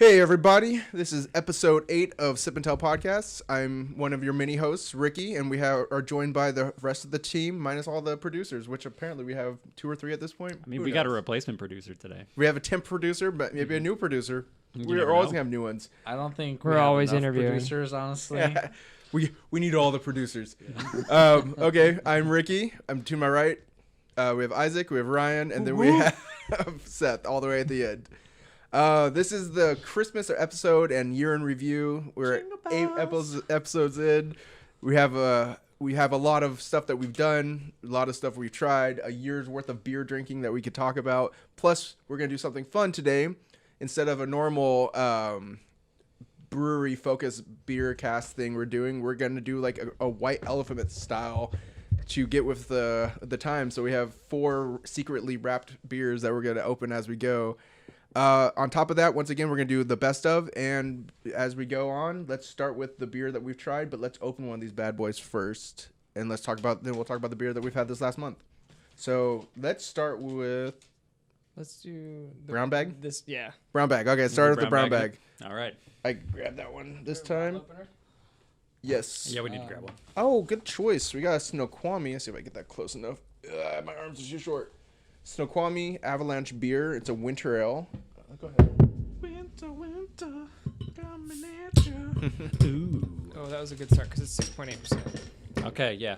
Hey everybody, this is episode 8 of SipNTel podcasts. I'm one of your mini hosts, Ricky, and we are joined by the rest of the team, minus all the producers, which apparently we have 2 or 3 at this point. I mean, we got a replacement producer today. We have a temp producer, but maybe a new producer. We're always going to have new ones. I don't think we're always interviewing producers, honestly. Yeah. We need all the producers. Okay, I'm Ricky. I'm to my right. We have Isaac, we have Ryan, and then we have Seth all the way at the end. This is the Christmas episode and year in review. We're 8 episodes in. We have a lot of stuff that we've done, a lot of stuff we've tried, a year's worth of beer drinking that we could talk about. Plus, we're gonna do something fun today. Instead of a normal brewery focused beer cast thing we're gonna do like a white elephant style to get with the time. So we have 4 secretly wrapped beers that we're gonna open as we go. On top of that, once again, we're going to do the best of, and as we go on, let's start with the beer that we've tried, but let's open one of these bad boys first, and we'll talk about the beer that we've had this last month. So let's start with... Let's do... Brown bag? Brown bag. Okay, start with the brown bag. All right. I grabbed that one this time. Yes. Yeah, we need to grab one. Oh, good choice. We got a Snoqualmie. Let's see if I can get that close enough. My arms are too short. Snoqualmie Avalanche beer. It's a winter ale. Go ahead. Winter, coming at you. Ooh. Oh, that was a good start because it's 6.8%. Okay, yeah.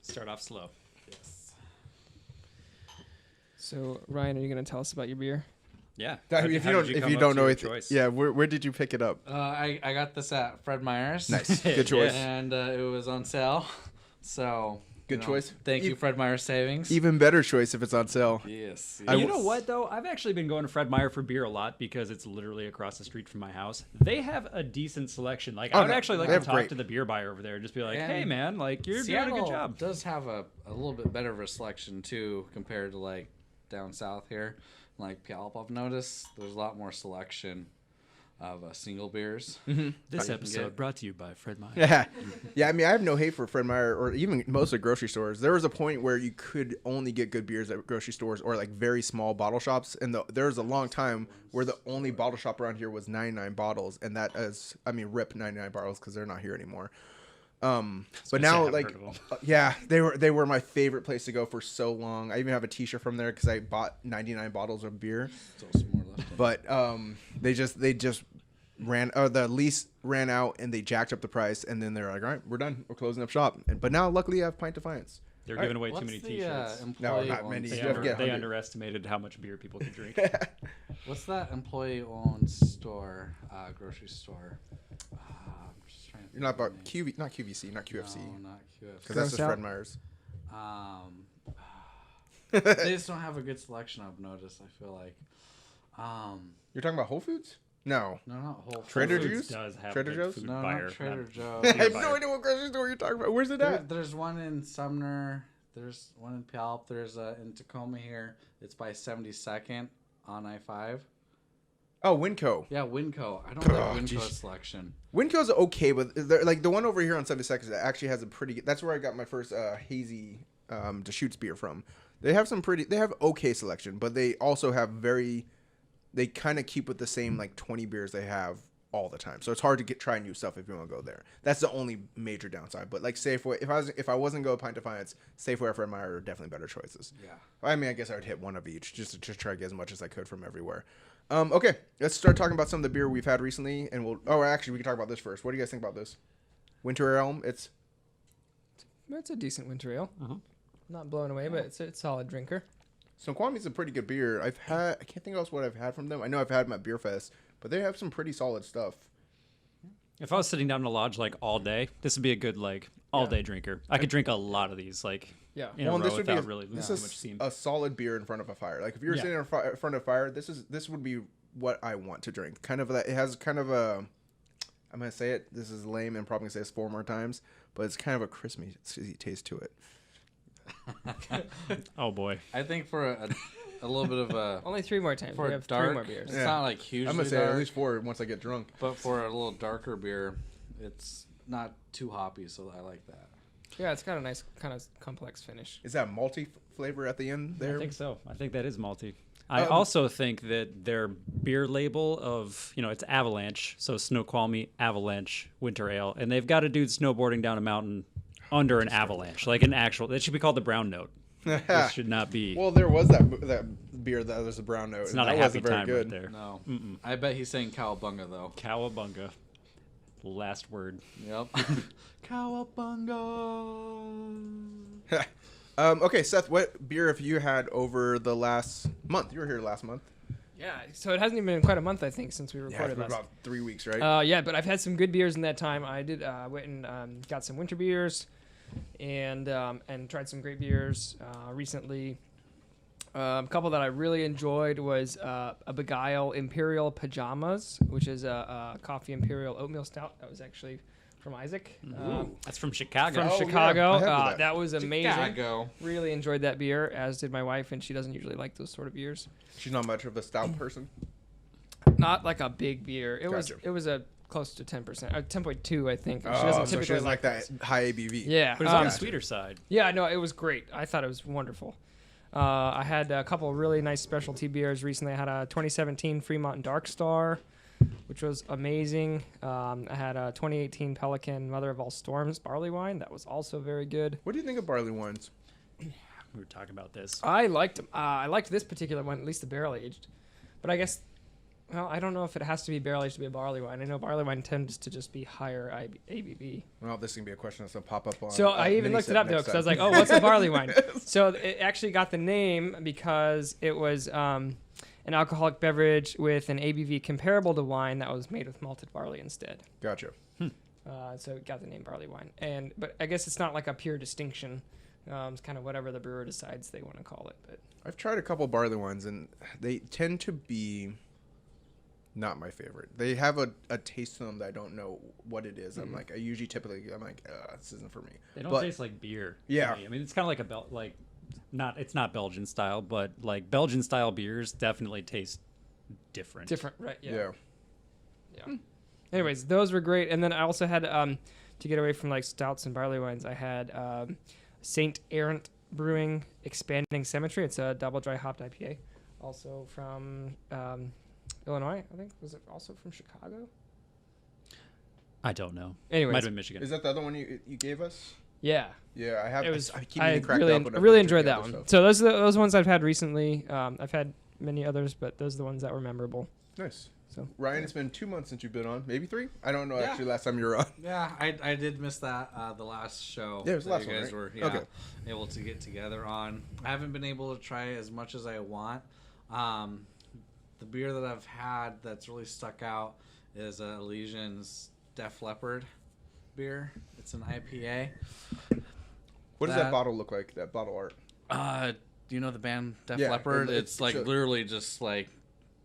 Start off slow. Yes. So, Ryan, are you going to tell us about your beer? Yeah. If you don't know it, yeah. Where did you pick it up? I got this at Fred Meyer's. Nice, good choice. And it was on sale, so good choice. Thank you, Fred Meyer Savings. Even better choice if it's on sale. Yes. You know what, though? I've actually been going to Fred Meyer for beer a lot because it's literally across the street from my house. They have a decent selection. Like, I would actually like to talk to the beer buyer over there and just be like, hey, man, like, you're doing a good job. Does have a little bit better of a selection, too, compared to, like, down south here. Like, Puyallup, I've noticed there's a lot more selection of single beers. Mm-hmm. This episode brought to you by Fred Meyer. Yeah. I mean, I have no hate for Fred Meyer or even most of grocery stores. There was a point where you could only get good beers at grocery stores or like very small bottle shops, and there was a long time where the only bottle shop around here was 99 bottles, and that is, I mean, rip 99 bottles because they're not here anymore. But now, like, yeah, they were my favorite place to go for so long. I even have a T-shirt from there because I bought 99 bottles of beer. Still some more left. But they just ran, the lease ran out, and they jacked up the price, and then they're like, all right, we're done, we're closing up shop. But now, luckily, I have Pint Defiance. They're giving away too many T-shirts. No, not many. They underestimated how much beer people could drink. What's that employee-owned store, grocery store? You're not about not QVC, not QFC. No, not QFC. Because that's just Fred Meyer's. They just don't have a good selection, I've noticed, I feel like. You're talking about Whole Foods? No, not Whole Foods. Trader Foods Joe's? does have Trader Joe's? No, not Trader Joe's. I have no idea what grocery store you're talking about. Where's it at? There's one in Sumner. There's one in Puyallup. There's in Tacoma here. It's by 72nd on I-5. Oh, Winco. Yeah, Winco. I don't like Winco's selection. Winco's okay, but like the one over here on 72nd actually has a pretty. That's where I got my first hazy Deschutes beer from. They have okay selection, but they also have they kind of keep with the same like 20 beers they have all the time. So it's hard to try new stuff if you want to go there. That's the only major downside. But like Safeway, if I wasn't going to Pint Defiance, Safeway or Fred Meyer are definitely better choices. Yeah. I mean, I guess I would hit one of each just to try to get as much as I could from everywhere. Okay, let's start talking about some of the beer we've had recently, and actually we can talk about this first. What do you guys think about this? Winter Ale. It's a decent winter ale. Not blown away, but it's a solid drinker. Snoqualmie's a pretty good beer. I can't think else what I've had from them. I know I've had them at Beer Fest, but they have some pretty solid stuff. If I was sitting down in a lodge like all day, this would be a good like all day drinker. I could drink a lot of these like in a row without really losing too much steam. A solid beer in front of a fire. Like if you're sitting in front of a fire, this would be what I want to drink. Kind of that. It has kind of a. I'm gonna say it. This is lame, and probably gonna say this 4 more times, but it's kind of a crispy taste to it. Oh boy! I think for a little bit of a only 3 more times. We have dark, 3 more beers. It's not like hugely I'm gonna say dark, at least 4 once I get drunk. But for a little darker beer, it's not too hoppy, so I like that. Yeah, it's got a nice kind of complex finish. Is that malty flavor at the end there? I think so. I think that is malty. I also think that their beer label of, it's Avalanche, so Snoqualmie Avalanche Winter Ale, and they've got a dude snowboarding down a mountain under an avalanche, like an actual. It should be called the Brown Note. This should not be. Well, there was that beer that was a Brown Note. It's not a happy time good. right there. No. I bet he's saying cowabunga, though. Cowabunga. Last word. Yep. Cowabunga. Okay, Seth, what beer have you had over the last month? You were here last month. Yeah, so it hasn't even been quite a month, I think, since we recorded last. About 3 weeks, right? Yeah, but I've had some good beers in that time. I did went and got some winter beers, and tried some great beers recently. A couple that I really enjoyed was a Beguile Imperial Pajamas, which is a coffee imperial oatmeal stout. That was actually from Isaac. That's from Chicago. Oh, Chicago. yeah, that was amazing. Chicago. Really enjoyed that beer, as did my wife, and she doesn't usually like those sort of beers. She's not much of a stout person. Not like a big beer. It was a close to 10%, 10.2, I think. She doesn't so typically she was like that those. high ABV. Yeah, But it's on the sweeter side. Yeah, no, it was great. I thought it was wonderful. I had a couple of really nice specialty beers recently. I had a 2017 Fremont Dark Star, which was amazing. I had a 2018 Pelican Mother of All Storms barley wine. That was also very good. What do you think of barley wines? We were talking about this. I liked them. I liked this particular one, at least the barrel aged. But I guess, well, I don't know if it has to be barrel aged to be a barley wine. I know barley wine tends to just be higher ABV. Well, this is going to be a question that's going to pop up on. So I even looked it up, though, because I was like, oh, what's a barley wine? So it actually got the name because it was an alcoholic beverage with an ABV comparable to wine that was made with malted barley instead. Gotcha. So it got the name barley wine. But I guess it's not like a pure distinction. It's kind of whatever the brewer decides they want to call it. But I've tried a couple barley wines, and they tend to be not my favorite. They have a taste to them that I don't know what it is. I'm like, I'm like, this isn't for me. They don't taste like beer. Yeah. To me. I mean, it's kind of like it's not Belgian style, but like Belgian style beers definitely taste different. different, right? Yeah. Anyways, those were great. And then I also had, to get away from like stouts and barley wines, I had Saint Errant Brewing Expanding Cemetery. It's a double dry hopped IPA, also from Illinois, I think. Was it also from Chicago? I don't know. Anyways. Might have been Michigan. Is that the other one you gave us? Yeah. Yeah, I have. It was. I keep I getting cracked really, up when I really drink enjoyed the that other one. stuff. So those are those ones I've had recently. I've had many others, but those are the ones that were memorable. Nice. So Ryan, it's been 2 months since you've been on. Maybe 3? I don't know Yeah. actually last time you were on. Yeah, I did miss that the last show. Yeah, it was the that last you one, guys right? were Okay. able to get together on. I haven't been able to try as much as I want. The beer that I've had that's really stuck out is Elysian's Def Leppard beer. It's an IPA. What does that bottle look like? That bottle art? Do you know the band Def Yeah, Leppard? it's It's like sure. literally just like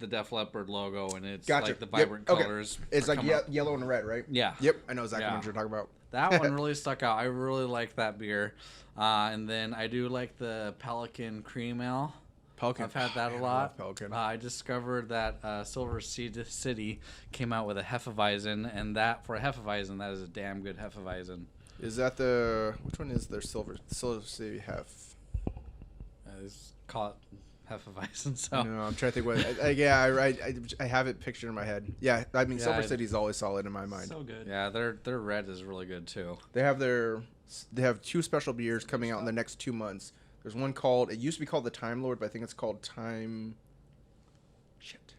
the Def Leppard logo, and it's Gotcha. like the Yep, vibrant okay. colors. It's like come up. yellow and red, right? Yeah. Yep, I know exactly Yeah. what you're talking about. That one really stuck out. I really like that beer. And then I do like the Pelican Cream Ale. Pelican. I've had that a Man, I lot. love Pelican. I discovered that Silver City came out with a Hefeweizen, and that for a Hefeweizen, that is a damn good Hefeweizen. Is that which one is their Silver City Hef? Call it Hefeweizen. So No, I'm trying to think what. I have it pictured in my head. Yeah, I mean, Yeah, Silver City's always solid in my mind. So good. yeah, their red is really good too. They have 2 special beers coming out in the next 2 months. There's one called, it used to be called the Time Lord, but I think it's called Time. Shit,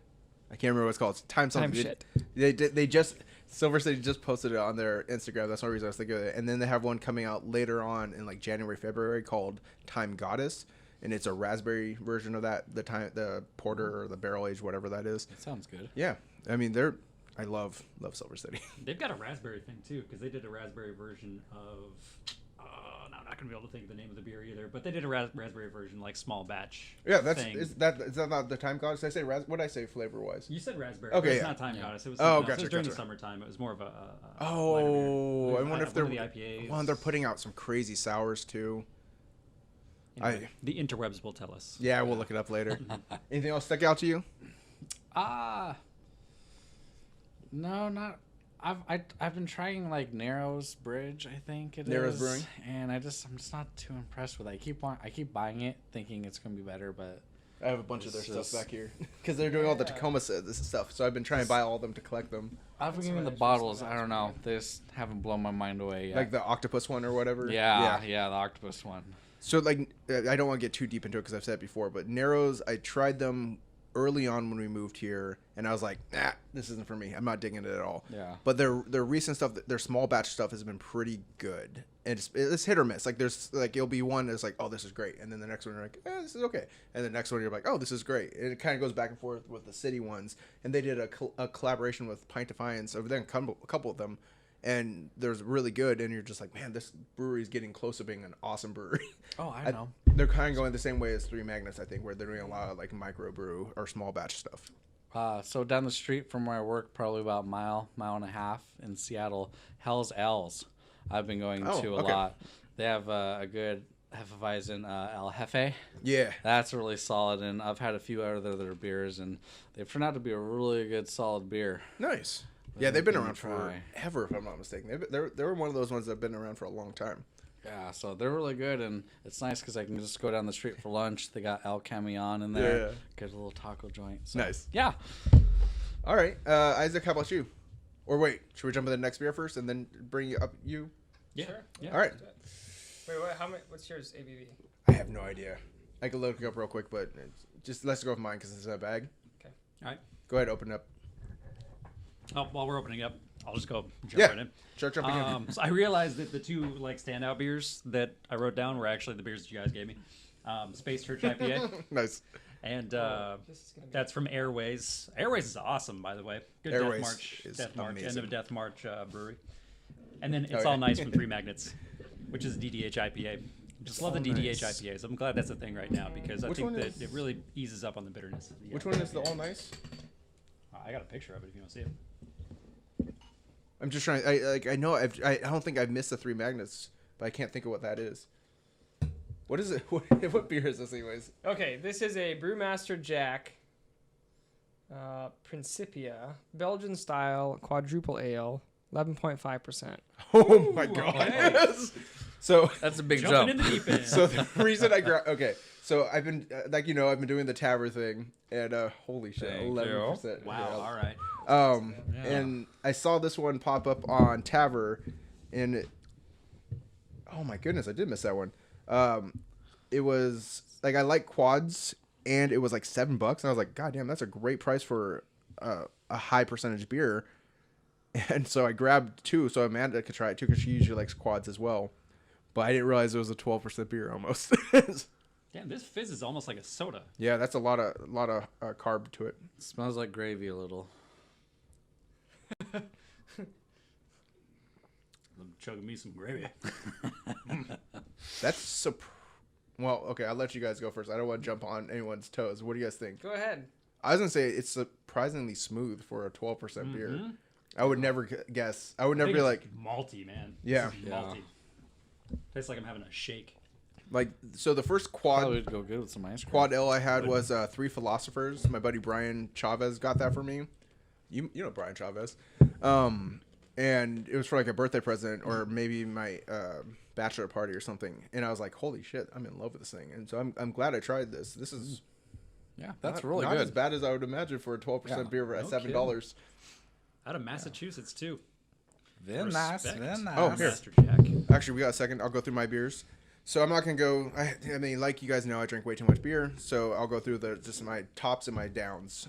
I can't remember what it's called. It's Time something. They just Silver City just posted it on their Instagram. That's one reason I was thinking of it. And then they have one coming out later on in like January, February called Time Goddess, and it's a raspberry version of that. The porter or the barrel aged, whatever that is. That sounds good. Yeah, I mean I love Silver City. They've got a raspberry thing too, because they did a raspberry version of. No, I'm not gonna be able to think of the name of the beer either, but they did a raspberry version, like small batch. Yeah, thing. is that not the Time Goddess? Did I say what did I say flavor wise? You said raspberry. Okay, but it's yeah. not Time Goddess. It was. Oh, something else. gotcha, It was during the gotcha. summertime. It was more of a. lighter Oh, beer. I wonder if they're one of the IPAs. Well, they're putting out some crazy sours too. Anyway, the interwebs will tell us. Yeah, we'll look it up later. Anything else stick out to you? No, not. I've been trying like Narrows Bridge, I think it Narrows is. Brewing? And I'm just not too impressed with it. I keep buying it, thinking it's gonna be better, but I have a bunch of their It's stuff just- back here because they're doing all the Tacoma this stuff. So I've been trying to buy all of them to collect them, I've been getting the bottles. I don't know. They just haven't blown my mind away yet. like the octopus one or whatever. yeah, the octopus one. So like, I don't want to get too deep into it because I've said it before, but Narrows, I tried them early on when we moved here, and I was like, nah, this isn't for me. I'm not digging it at all. Yeah. But their recent stuff, their small batch stuff has been pretty good. And it's hit or miss. Like there's like it'll be one that's like, oh, this is great, and then the next one you're like, this is okay, and the next one you're like, oh, this is great. And it kind of goes back and forth with the city ones. And they did a collaboration with Pint Defiance over there, a couple of them, and there's really good. And you're just like, man, this brewery is getting close to being an awesome brewery. Oh, I know. They're kind of going the same way as Three Magnets, I think, where they're doing a lot of like micro brew or small batch stuff. So down the street from where I work, probably about mile and a half in Seattle, Hell's L's. I've been going to a okay. lot. They have a good Hefeweizen El Jefe. Yeah. That's really solid, and I've had a few other beers, and they've turned out to be a really good, solid beer. Nice. Yeah, they've been Give 'em a around try. forever, if I'm not mistaken. They were one of those ones that have been around for a long time. Yeah, so they're really good, and it's nice because I can just go down the street for lunch. They got El Camion in there. Yeah. Get a little taco joint. So, Nice. Yeah. All right, Isaac, how about you? Or wait, should we jump to the next beer first and then bring you up you? Yeah. Sure. Yeah. All right. Wait, what? How much? What's yours ABV? I have no idea. I could look it up real quick, but just let's go with mine because it's in a bag. Okay. All right. Go ahead, open it up. Oh, while we're opening up, I'll just go jump Yeah. right in. Start jumping in. So I realized that the two like standout beers that I wrote down were actually the beers that you guys gave me. Space Church IPA, Nice. and This is gonna be that's from Airways. Airways is awesome, by the way. Good Airways Death March, is end of amazing. Death March brewery. And then It's Oh, yeah. All Nice from Three Magnets, which is DDH IPA. Just love the All DDH Nice. IPAs. I'm glad that's a thing right now because I Which think one that is- it really eases up on the bitterness. Of the Which IPA. one is the all nice? I got a picture of it if you want to see it. I'm just trying. I know I don't think I've missed the Three Magnets, but I can't think of what that is. What is it? What beer is this, anyways? Okay, this is a Brewmaster Jack Principia Belgian style quadruple ale, 11.5%. Oh my god! So That's a big Jumping jump. in the deep end. So the reason I so I've been like I've been doing the Tavern thing, and holy shit, Thank you. 11%. Wow. All right. Yeah. And I saw this one pop up on Tavern, and oh my goodness, I did miss that one. It was like I like quads, and it was like $7, and I was like, God damn, that's a great price for a high percentage beer. And so I grabbed two, so Amanda could try it too, because she usually likes quads as well. But I didn't realize it was a 12% beer almost. Damn, this fizz is almost like a soda. Yeah, that's a lot of carb to it. Smells like gravy a little. I'm chugging me some gravy. That's well, okay, I'll let you guys go first. I don't want to jump on anyone's toes. What do you guys think? Go ahead. I was gonna say it's surprisingly smooth for a 12% beer. I would never guess. I would never be like, malty, man. Yeah. This is malty. Tastes like I'm having a shake. so the first Probably would go good with some ice cream. quad L I had was Three Philosophers. My buddy Brian Chavez got that for me. You know Brian Chavez. And it was for like a birthday present or maybe my bachelor party or something. And I was like, holy shit, I'm in love with this thing. And so I'm glad I tried this. This is Yeah, that's not, really not good. as bad as I would imagine for a 12% Yeah, beer at no $7. Out of Massachusetts, too. Then nice, Respect. then nice. Oh, here. Master Jack. Actually, we got a second. I'll go through my beers. So I'm not gonna go. I mean, like you guys know, I drink way too much beer. So I'll go through just my tops and my downs.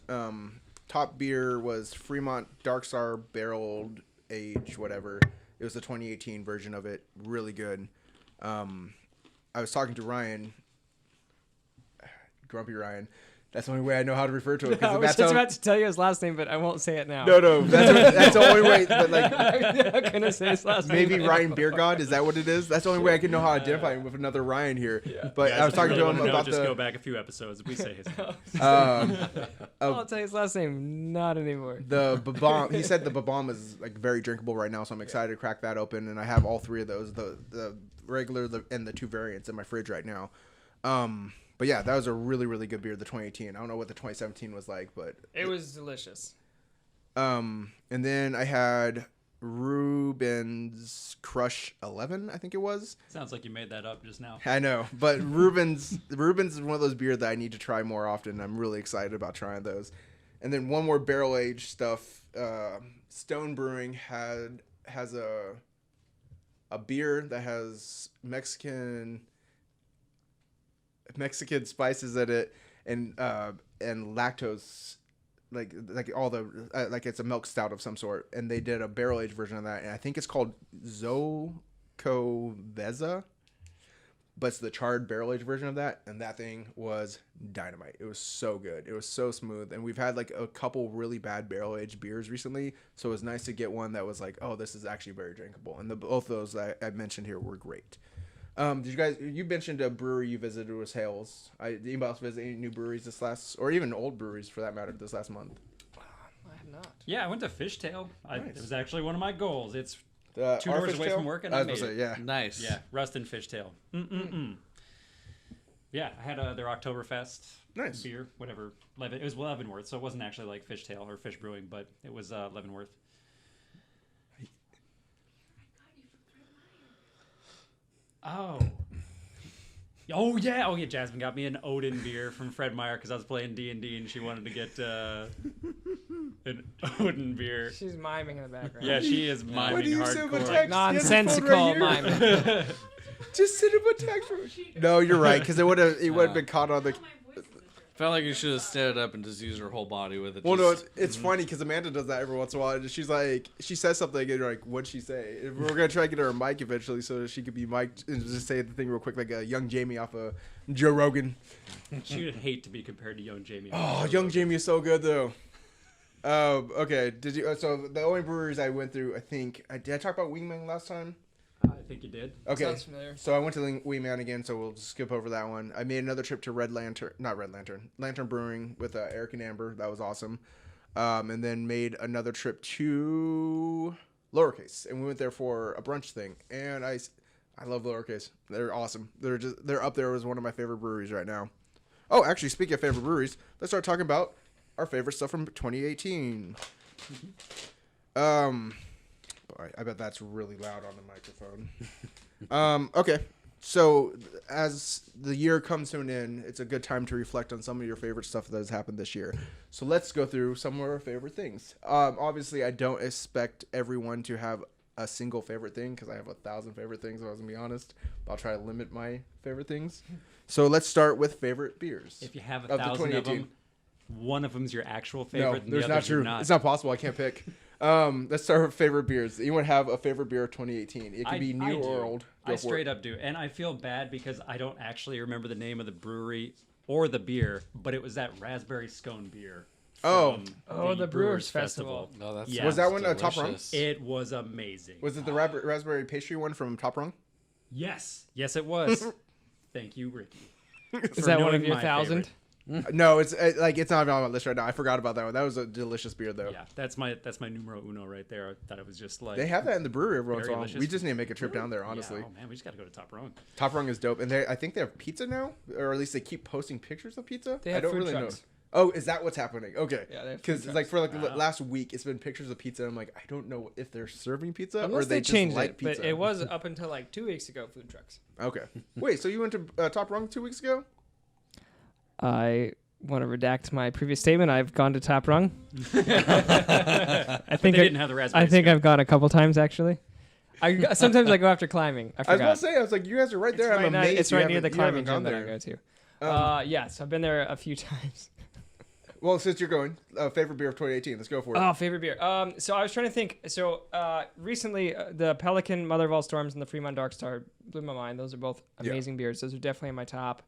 Top beer was Fremont Dark Star barreled age, whatever. It was the 2018 version of it. Really good. I was talking to Ryan, Grumpy Ryan. That's the only way I know how to refer to it. I Because was that's just how. about to tell you his last name, but I won't say it now. No, that's the only way. But like, I'm not gonna say his last name. maybe Ryan Beer God, is that what it is? That's the only way I can know how to identify him with another Ryan here. But I was talking to him about just the. go back a few episodes. We say his name. I'll tell you his last name. Not anymore. The Babam, he said the Babam is like very drinkable right now, so I'm excited to crack that open. And I have all three of those, the regular and the two variants in my fridge right now. But yeah, that was a really, really good beer, the 2018. I don't know what the 2017 was like, but It was delicious. and then I had Reuben's Crush 11, I think it was. Sounds like you made that up just now. I know, but Reuben's is one of those beers that I need to try more often. I'm really excited about trying those. And then one more barrel aged stuff. Stone Brewing has a beer that has Mexican spices in it and lactose, like all the like it's a milk stout of some sort, and they did a barrel aged version of that, and I think it's called Zocoveza, but it's the charred barrel aged version of that, and that thing was dynamite. It was so good. It was so smooth, and we've had like a couple really bad barrel aged beers recently, so it was nice to get one that was like, oh, this is actually very drinkable, and both of those that I mentioned here were great. You mentioned a brewery you visited was Hales. Did anybody else visit any new breweries this last, or even old breweries for that matter, this last month? I have not. Yeah, I went to Fishtail. Nice. It was actually one of my goals. It's 2 Our doors away Fishtail? from work, and I I was made gonna it. say, yeah. Nice. Yeah, Rust and Fishtail. Yeah, I had their Oktoberfest Nice. beer, whatever. It was Leavenworth, so it wasn't actually like Fishtail or Fish Brewing, but it was Leavenworth. Oh yeah. Jasmine got me an Odin beer from Fred Meyer because I was playing D&D and she wanted to get an Odin beer. She's miming in the background. Yeah, she is What miming do you say about hardcore. text? Nonsensical miming. Just send him a text. No, you're right, because it would have been caught on the. Felt like you should have stood up and just used her whole body with it. Well, no, Just- it's funny because Amanda does that every once in a while. And she's like, she says something, and you're like, what'd she say? And we're gonna try to get her a mic eventually so that she could be mic'd and just say the thing real quick, like a young Jamie off of Joe Rogan. She would hate to be compared to young Jamie. Oh, young Jamie is so good though. Okay, did you? So the only breweries I went through, I think, did I talk about Wingman last time? I think you did. Okay. Sounds familiar. So I went to Wingman again, so we'll skip over that one. I made another trip to Lantern Brewing with Eric and Amber. That was awesome. And then made another trip to Lowercase, and we went there for a brunch thing. And I love Lowercase. They're awesome. They're up there as one of my favorite breweries right now. Oh, actually, speaking of favorite breweries, let's start talking about our favorite stuff from 2018. I bet that's really loud on the microphone. Okay, so as the year comes to an end, it's a good time to reflect on some of your favorite stuff that has happened this year. So let's go through some of our favorite things. Obviously, I don't expect everyone to have a single favorite thing because I have 1,000 favorite things, if I was going to be honest. I'll try to limit my favorite things. So let's start with favorite beers. If you have of the 1,000 of 2018. them, one of them's your actual No, favorite, and the there's not others are true. not. It's not possible. I can't pick. Let's start with favorite beers. Anyone have a favorite beer of 2018? It can be new or old. Go I for straight it. up do, and I feel bad because I don't actually remember the name of the brewery or the beer, but it was that raspberry scone beer. Oh. from The Brewers Festival. No, that's Yeah. Was that one Top Rung? delicious. It was amazing. Was it the raspberry pastry one from Top Rung? Yes, it was. Thank you, Ricky. Is for that one knowing of your my 1,000? favorite. No, it's it's not on my list right now. I forgot about that one. That was a delicious beer though. Yeah, that's my numero uno right there. That was just like They have that in the brewery every once in a Very while. delicious. We just need to make a trip down there, honestly. Yeah, oh man, we just got to go to Top Rung. Top Rung is dope, and I think they have pizza now, or at least they keep posting pictures of pizza. They have I don't food really trucks. know. Oh, is that what's happening? Okay. Yeah, they have food Because trucks. like for Wow. last week, it's been pictures of pizza. I'm like, I don't know if they're serving pizza Unless or they they changed just like it, pizza. but it was up until like 2 weeks ago. Food trucks. Okay. Wait, so you went to Top Rung 2 weeks ago? I want to redact my previous statement. I've gone to Top Rung. I But think they didn't have the raspberry. I think scone. I've gone a couple times actually. Sometimes I go after climbing. I I was forgot. going to say, I was like, you guys are right there. I'm amazed. It's you right near the haven't- you haven't climbing gym that I gone go there. to. Yes, I've been there a few times. Well, since you're going, favorite beer of 2018. Let's go for it. Oh, favorite beer. So I was trying to think. So recently, the Pelican, Mother of All Storms, and the Fremont Dark Star blew my mind. Those are both Yeah. amazing beers. Those are definitely in my top.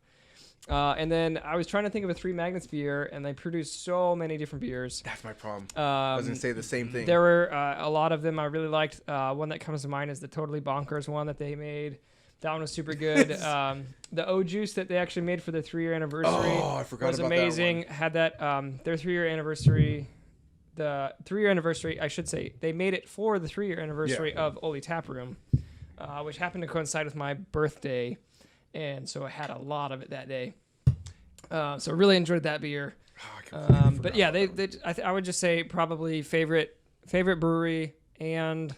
And then I was trying to think of a Three Magnets beer, and they produce so many different beers. That's my problem. I was going Um, to say the same thing. there were a lot of them I really liked. One that comes to mind is the Totally Bonkers one that they made. That one was super good. The O Juice that they actually made for their 3-year anniversary Oh, I forgot was about amazing. Had that their 3-year anniversary. The 3-year anniversary, I should say, they made it for the 3-year anniversary of Oli Tap Room, which happened to coincide with my birthday, and so I had a lot of it that day. So I really enjoyed that beer. But yeah, I would just say probably favorite brewery and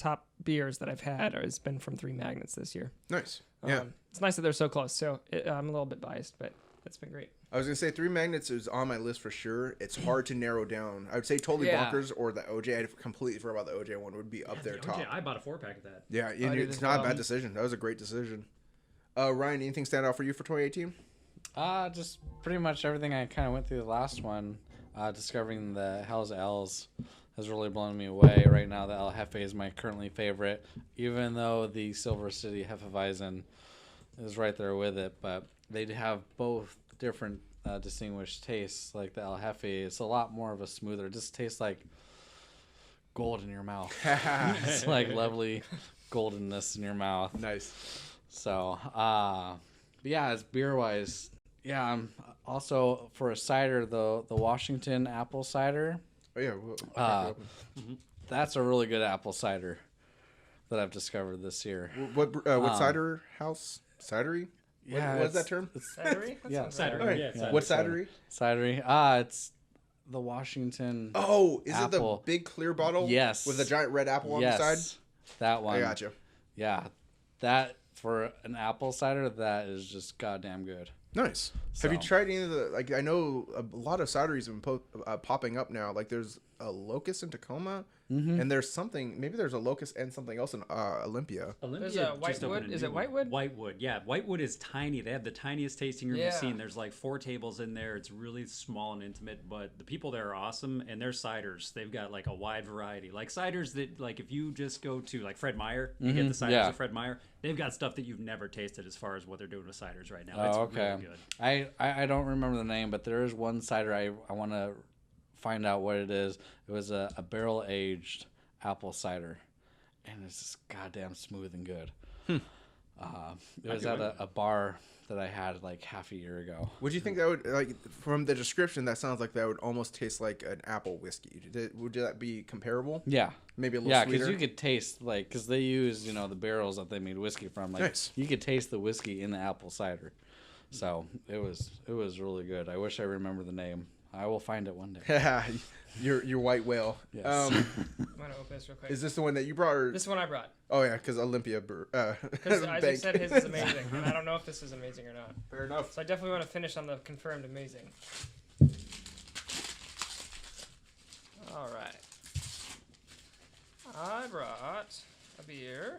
top beers that I've had has been from Three Magnets this year. Nice. Yeah. It's nice that they're so close. So I'm a little bit biased, but it's been great. I was gonna say Three Magnets is on my list for sure. It's hard to narrow down. I would say Totally Yeah. Bonkers or the OJ. I completely forgot about the OJ one. Would be up there top. OJ, I bought a 4-pack of that. Yeah, I did it's as not a well. bad decision. That was a great decision. Ryan, anything stand out for you for 2018? Just pretty much everything I kind of went through the last one. Discovering the Hell's L's has really blown me away. Right now, the El Jefe is my currently favorite, even though the Silver City Hefeweizen is right there with it. But they have both different distinguished tastes. Like the El Jefe, it's a lot more of a smoother. It just tastes like gold in your mouth. It's like lovely goldenness in your mouth. Nice. So, yeah, as beer wise, yeah, I'm also for a cider, the Washington apple cider. Oh yeah. That's a really good apple cider that I've discovered this year. What cider house? Cidery? Yeah, What is that term? Cidery? That Yeah, sounds cider. right. Yeah, cider. What cidery? Cidery. It's the Washington. Oh, is it the Apple. big clear bottle? Yes. With the giant red apple on the side? That one. I got you. Yeah, that for an apple cider, that is just goddamn good. Nice. Have you So- tried any of the, like, I know a lot of cideries have been popping up now. Like, there's a Locust in Tacoma, and there's something, maybe there's a Locust and something else in Olympia. Olympia There's a just opened Whitewood. a Is new it one. Whitewood? Whitewood, yeah. Whitewood is tiny. They have the tiniest tasting room Yeah. you've seen. There's like 4 tables in there. It's really small and intimate, but the people there are awesome. And their ciders, they've got like a wide variety. Like ciders that, like, if you just go to like Fred Meyer, you get the ciders yeah. of Fred Meyer. They've got stuff that you've never tasted as far as what they're doing with ciders right now. Oh, It's okay. really good. I don't remember the name, but there is one cider I want to find out what it is. It was a barrel aged apple cider, and it's just goddamn smooth and good. It was at a bar that I had like half a year ago. Would you think that would, like, from the description, that sounds like that would almost taste like an apple whiskey? Would that be comparable? Yeah. Maybe a little Yeah, sweeter? because you could taste, like, because they use, the barrels that they made whiskey from. Like, Nice. you could taste the whiskey in the apple cider. So it was really good. I wish I remember the name. I will find it one day. your white whale. Yes. I'm gonna open this real quick. Is this the one that you brought? Or... This one I brought. Oh, yeah, because Olympia. Because Isaac Bank. said his is amazing, and I don't know if this is amazing or not. Fair enough. So I definitely want to finish on the confirmed amazing. All right. I brought a beer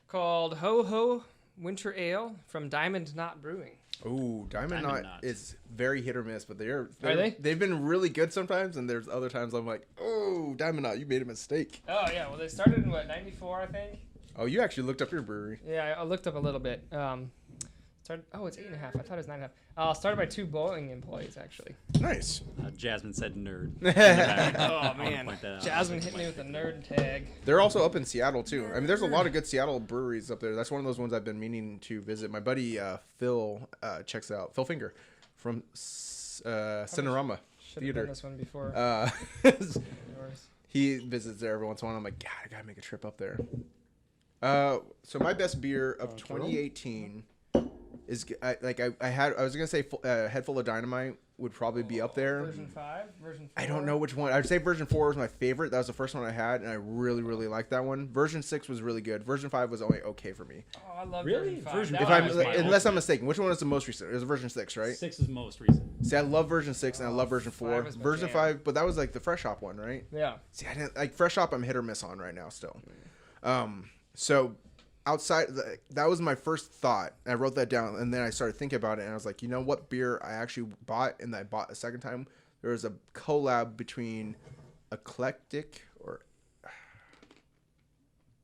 called Ho Ho Winter Ale from Diamond Knot Brewing. Ooh, Diamond Knot Knot. is very hit or miss, but they're they? They've been really good sometimes, and there's other times I'm like, oh, Diamond Knot, you made a mistake. Oh yeah, well they started in what, 94 I think. Oh, you actually looked up your brewery. Yeah, I looked up a little bit. It's 8.5. I thought it was 9.5. Started by 2 bowling employees actually. Nice. Jasmine said nerd. Oh man, point that out. Jasmine hit me with the nerd tag. They're also up in Seattle too. I mean, there's a lot of good Seattle breweries up there. That's one of those ones I've been meaning to visit. My buddy Phil checks out. Phil Finger from Cinerama Should have done Theater. this one before. Yours. Yours. He visits there every once in a while. I'm like, God, I gotta make a trip up there. So my best beer of 2018 is I was gonna say Head Full of Dynamite would probably be up there. Version 5, version 4. I don't know which one. I'd say version 4 was my favorite. That was the first one I had, and I really, really liked that one. Version 6 was really good. Version 5 was only okay for me. Oh, I love Really? version 5. Version That If five one I'm, was was my unless I'm mistaken, which one was the most recent? It was version 6, right? 6 is most recent. See, I love version 6 and I love version 4. 5 was my Version jam. 5, but that was like the Fresh Hop one, right? Yeah. See, I didn't like Fresh Hop. I'm hit or miss on right now still. So outside, that was my first thought. I wrote that down, and then I started thinking about it, and I was like, you know what beer I actually bought, and I bought a second time. There was a collab between Eclectic or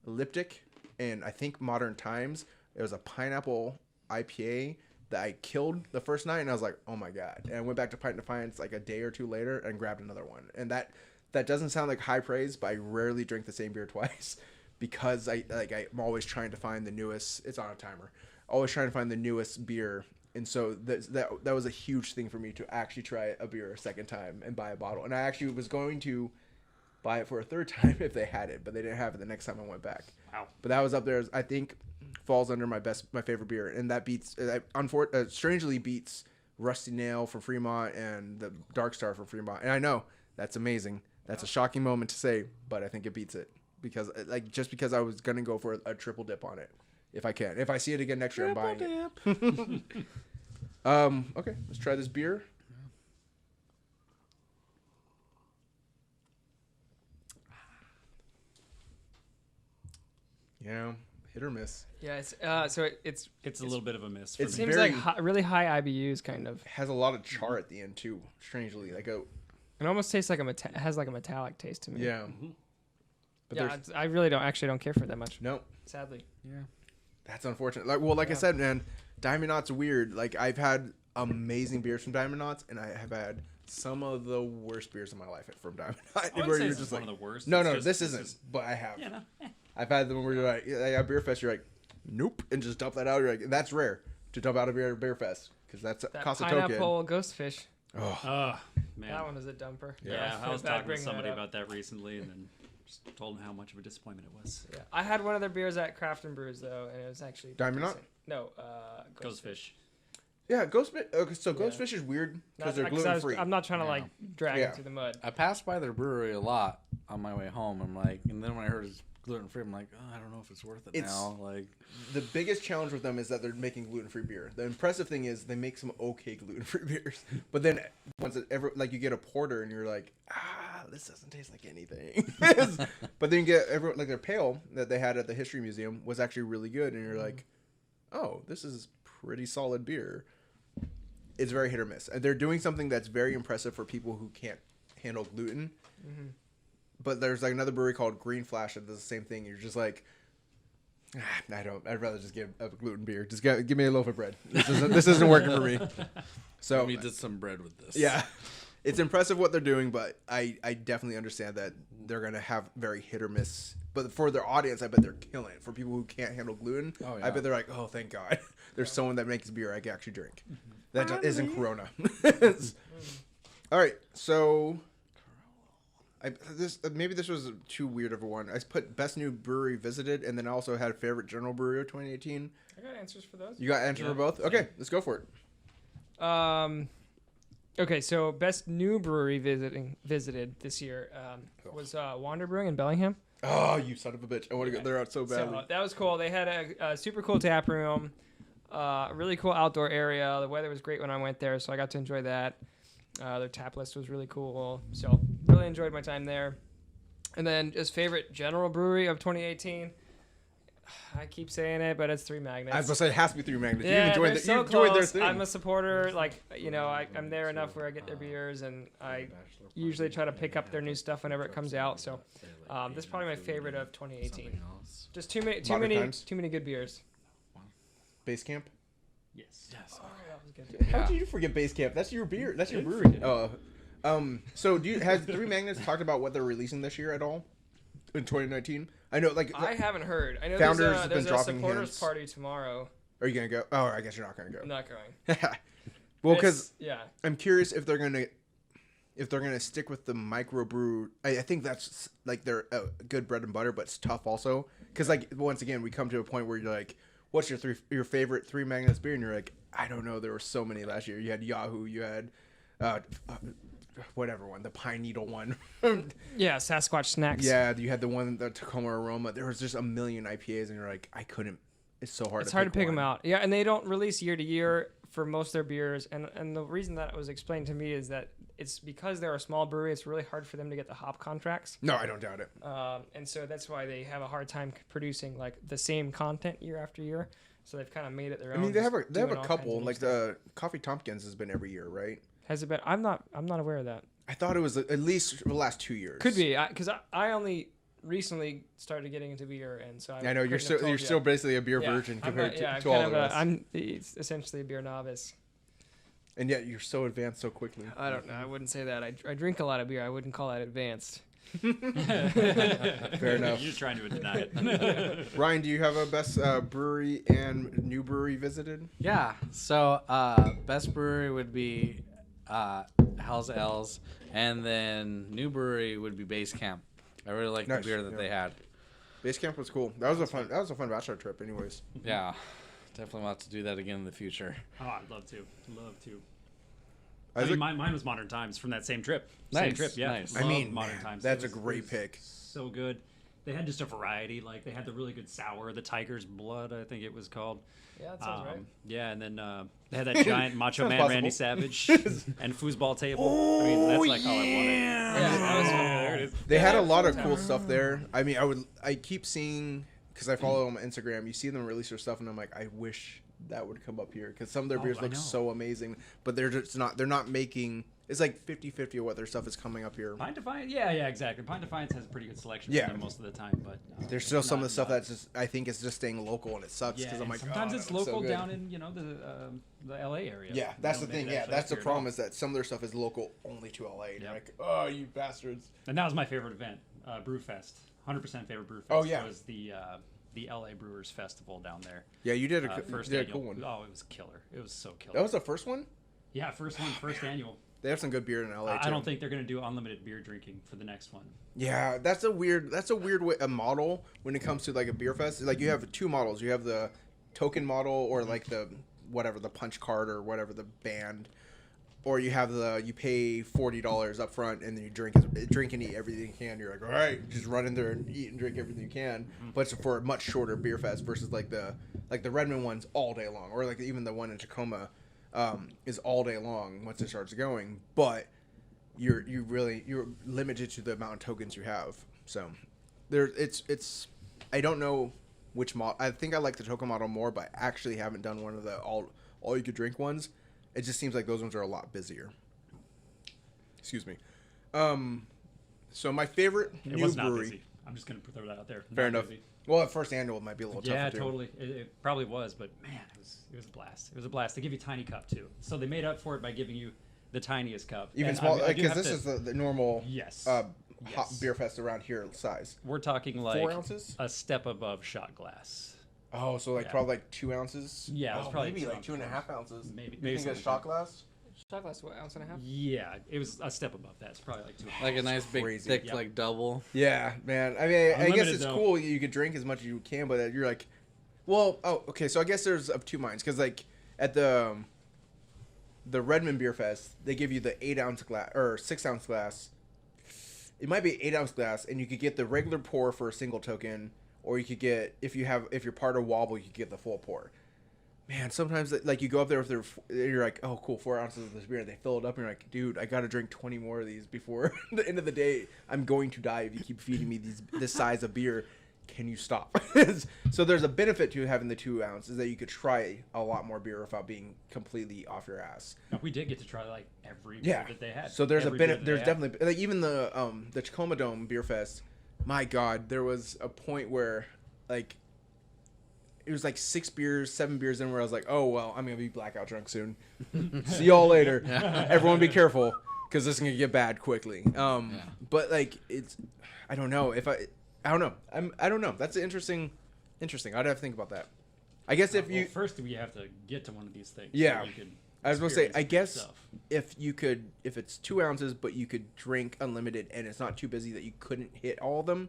Elliptic and I think Modern Times. It was a pineapple IPA that I killed the first night, and I was like, oh my God. And I went back to Pint Defiance like a day or two later and grabbed another one. And that doesn't sound like high praise, but I rarely drink the same beer twice because I'm always trying to find the newest. It's on a timer. Always trying to find the newest beer. And so that was a huge thing for me to actually try a beer a second time and buy a bottle. And I actually was going to buy it for a third time if they had it, but they didn't have it the next time I went back. Wow. But that was up there. I think falls under my favorite beer, and that beats strangely beats Rusty Nail from Fremont and the Dark Star from Fremont. And I know that's amazing. That's a shocking moment to say, but I think it beats it. because like just because I was gonna go for a triple dip on it if I can. If I see it again next year, I'm buying it. Okay, let's try this beer. Yeah, hit or miss. Yeah, it's It's a little bit of a miss. For It's me. seems very- like really high IBUs kind of. Has a lot of char at the end too. Strangely, like a It almost tastes like has like a metallic taste to me. yeah. But Yeah, I really don't care for it that much. no, Sadly. Yeah. that's unfortunate. Like I Yeah. said, man, Diamond Knot's weird. Like I've had amazing beers from Diamond Knots, and I have had some of the worst beers in my life from Diamond Knot. I wouldn't Where say you're this just is like, one of the worst. no, It's no, just- this it's isn't. just- But I have. You know, I've had them where you're like, at beer fest, you're like, nope, and just dump that out. You're like, that's rare to dump out of beer fest because that's That costs a token. pineapple ghost fish. Oh, oh man. That one is a dumper. Yeah, I feel was bad talking to bringing somebody that up. about that recently, and then just told them how much of a disappointment it was. Yeah. I had one of their beers at Craft and Brews though, and it was actually Diamond Knot? decent. No, Ghost fish. yeah, Ghost Fish. Okay, so Yeah. Ghost Fish is weird because Not- they're 'cause gluten free. I'm not trying to Yeah. like drag Yeah. it through the mud. I passed by their brewery a lot on my way home. I'm like, and then when I heard it's gluten free, I'm like, oh, I don't know if it's worth it It's- now. Like, The biggest challenge with them is that they're making gluten-free beer. The impressive thing is they make some okay gluten-free beers, but then once it ever like you get a porter and you're like, this doesn't taste like anything. But then you get like their pale that they had at the History Museum was actually really good, and you're like, oh, this is pretty solid beer. It's very hit or miss, and they're doing something that's very impressive for people who can't handle gluten. Mm-hmm. But there's like another brewery called Green Flash that does the same thing. You're just like, I'd rather just get a gluten beer. Just give me a loaf of bread. This isn't working for me. So we did some bread with this. yeah, it's impressive what they're doing, but I definitely understand that they're gonna have very hit or miss. But for their audience, I bet they're killing it. For people who can't handle gluten, Oh, I yeah. bet they're like, oh, thank God, there's someone that makes beer I can actually drink. That isn't Corona. All right, so. Maybe this was too weird of a one. I put best new brewery visited, and then I also had favorite general brewery of 2018. I got answers for those. You got answer for both? Okay, let's go for it. Okay, so best new brewery visited this year was Wander Brewing in Bellingham. Oh, you son of a bitch! I want to go there out so badly. So that was cool. They had a super cool tap room, a really cool outdoor area. The weather was great when I went there, so I got to enjoy that. Their tap list was really cool, so really enjoyed my time there. And then just favorite general brewery of 2018. I keep saying it, but it's Three Magnets. I was gonna say it has to be Three Magnets. Yeah, you enjoyed, they're so enjoyed their close. thing. I'm a supporter. Like, you know, I'm there enough where I get their beers, and I usually try to pick up their new stuff whenever it comes out. So this is probably my favorite of 2018. Just too Modern times. many good beers. Base Camp. Yes. Yes. Oh, that was good. How did you forget Base Camp? That's your beer. That's your brewery. Oh, so has Three Magnets talked about what they're releasing this year at all in 2019? I know, like, I haven't heard. I know Founders have there's been a dropping supporters hints. party tomorrow. are you gonna go? Oh, I guess you're not gonna go. I'm not going. Well, because yeah, I'm curious if they're gonna stick with the microbrew. I think that's like their good bread and butter, but it's tough also. Because like once again, we come to a point where you're like, what's your favorite Three Magnets beer? And you're like, I don't know. There were so many last year. You had Yahoo. You had whatever one, the Pine Needle one. yeah, Sasquatch Snacks. Yeah, you had the one, the Tacoma Aroma. There was just a million IPAs, and you're like, I couldn't. It's so hard. It's hard to pick them one. out. Yeah, and they don't release year to year for most of their beers. And the reason that was explained to me is that it's because they're a small brewery. It's really hard for them to get the hop contracts. No, I don't doubt it. And so that's why they have a hard time producing like the same content year after year. So they've kind of made it their own. I mean, they have a doing all couple. kinds of Like new stuff. the Coffee Tompkins has been every year, right? Has it been? I'm not aware of that. I thought it was at least the last 2 years. Could be because I only recently started getting into beer, and so I know you're still basically a beer virgin compared to all of us. I'm essentially a beer novice. And yet you're so advanced so quickly. I don't know. I wouldn't say that. I drink a lot of beer. I wouldn't call that advanced. Fair enough. You're just trying to deny it. Ryan, do you have a best brewery and new brewery visited? Yeah. So best brewery would be Hell's L's, and then new brewery would be Base Camp. I really like Nice, the beer that yeah. they had. Base Camp was cool. That was a fun bachelor trip, anyways. Yeah. Definitely want to do that again in the future. Oh, I'd love to. I I was mean, like- mine was Modern Times from that same trip. Same Nice, trip, yeah. nice. I Love mean, Modern man, Times. that's It a great was pick. So good. They had just a variety. Like they had the really good sour, the Tiger's Blood, I think it was called. Yeah, that sounds right. Yeah, and then they had that giant Macho Sounds Man possible. Randy Savage and foosball table. I mean, that's like all I wanted. Yeah, that was There it is. They had a lot of cool stuff there. I mean, I keep seeing, because I follow them on Instagram, you see them release their stuff, and I'm like, I wish that would come up here, because some of their beers I look know. so amazing, but they're not making, it's like 50-50 of what their stuff is coming up here. Pine Defiance, yeah, exactly. Pine Defiance has a pretty good selection Yeah. for them most of the time, but There's still some of the not- stuff that's just, I think it's just staying local, and it sucks, yeah, because I'm and like, sometimes oh, it's that looks so local good. down in the LA area. Yeah, You that's know, the make thing. it Yeah, actually that's the appear at problem all. is that some of their stuff is local only to LA. And you're Yep. like, oh, you bastards. And that was my favorite event, Brewfest. 100% favorite Brewfest. Oh, yeah. Was the LA Brewers Festival down there. Yeah, you did First you did a annual. cool one. Oh, it was killer. It was so killer. That was the first one? yeah, first one, first annual. They have some good beer in LA, too. I don't think they're going to do unlimited beer drinking for the next one. Yeah, that's a weird way, a model when it comes to like a beer fest. Like you have two models. You have the token model or like the punch card or whatever, the band, or you have you pay $40 up front and then you drink and eat everything you can. You're like, all right, just run in there and eat and drink everything you can. But it's for a much shorter beer fest versus like the Redmond one's all day long, or like even the one in Tacoma is all day long once it starts going. But you're limited to the amount of tokens you have. So it's I don't know which model. I think I like the token model more, but I actually haven't done one of the all you could drink ones. It just seems like those ones are a lot busier. Excuse me. So my favorite It new was not brewery. busy. I'm just going to throw that out there. Fair Not enough. busy. Well, at first annual it might be a little Yeah, tougher too. totally. It probably was, but man, it was a blast. It was a blast. They give you tiny cup too, so they made up for it by giving you the tiniest cup. Even And small, I do because have this to- is the normal Yes. hot Yes. beer fest around here size. We're talking like 4 ounces? a step above shot glass. Oh, so like Yeah. probably like 2 ounces. Yeah, it was probably maybe 2 like 2.5 ounces. Maybe- You maybe think a something shot like glass? Shot glass, what, ounce and a half? Yeah, it was a step above that. It's probably like 2. Like a nice big crazy. thick Yep. like double. Yeah, man. I mean, I guess Unlimited, it's though. cool. You could drink as much as you can, but you're like, well, oh, okay. So I guess there's of two minds because like at the Redmond Beer Fest, they give you the 8-ounce glass or 6-ounce glass. It might be 8-ounce glass, and you could get the regular pour for a single token, or you could get if you're part of Wobble, you could get the full pour. Man, sometimes like you go up there with you're like, oh cool, 4 ounces of this beer. They fill it up, and you're like, dude, I gotta drink 20 more of these before the end of the day. I'm going to die if you keep feeding me this size of beer. Can you stop? So there's a benefit to having the 2 ounce is that you could try a lot more beer without being completely off your ass. No, we did get to try like every beer that they had. So there's Every a beer benefit. that they There's had. definitely like even the Tacoma Dome Beer Fest. My God, there was a point where like it was like 7 beers in where I was like, oh well, I'm gonna be blackout drunk soon. See y'all later. Everyone be careful because this is gonna get bad quickly. But like I don't know if I don't know. I don't know. That's interesting. I'd have to think about that. I guess if you first we have to get to one of these things. Yeah. So you can I was gonna say, I experience guess stuff. if it's 2 ounces, but you could drink unlimited and it's not too busy that you couldn't hit all of them,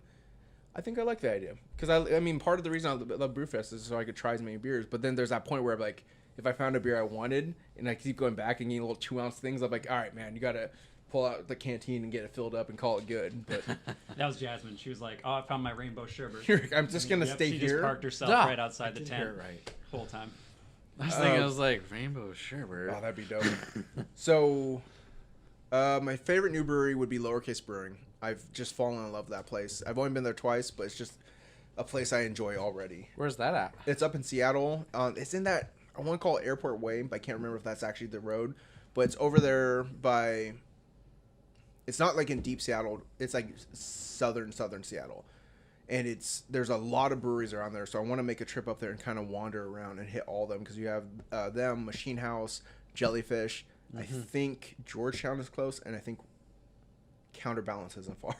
I think I like that idea. Because I mean, part of the reason I love Brewfest is so I could try as many beers. But then there's that point where like, if I found a beer I wanted and I keep going back and getting little 2 ounce things, I'm like, all right, man, you gotta pull out the canteen and get it filled up and call it good. But That was Jasmine. She was like, "Oh, I found my rainbow sherbet." I'm just gonna stay she here. just parked herself Ah, right outside the did tent hear it right. whole time. I was thinking, I was like, rainbow sherbet. Oh, that'd be dope. So, my favorite new brewery would be Lowercase Brewing. I've just fallen in love with that place. I've only been there twice, but it's just a place I enjoy already. Where's that at? It's up in Seattle. It's in that, I want to call it Airport Way, but I can't remember if that's actually the road. But it's over there by, it's not like in deep Seattle. It's like southern Seattle. And there's a lot of breweries around there. So I want to make a trip up there and kind of wander around and hit all of them. Because you have them, Machine House, Jellyfish. I think Georgetown is close. And I think Counterbalance isn't far.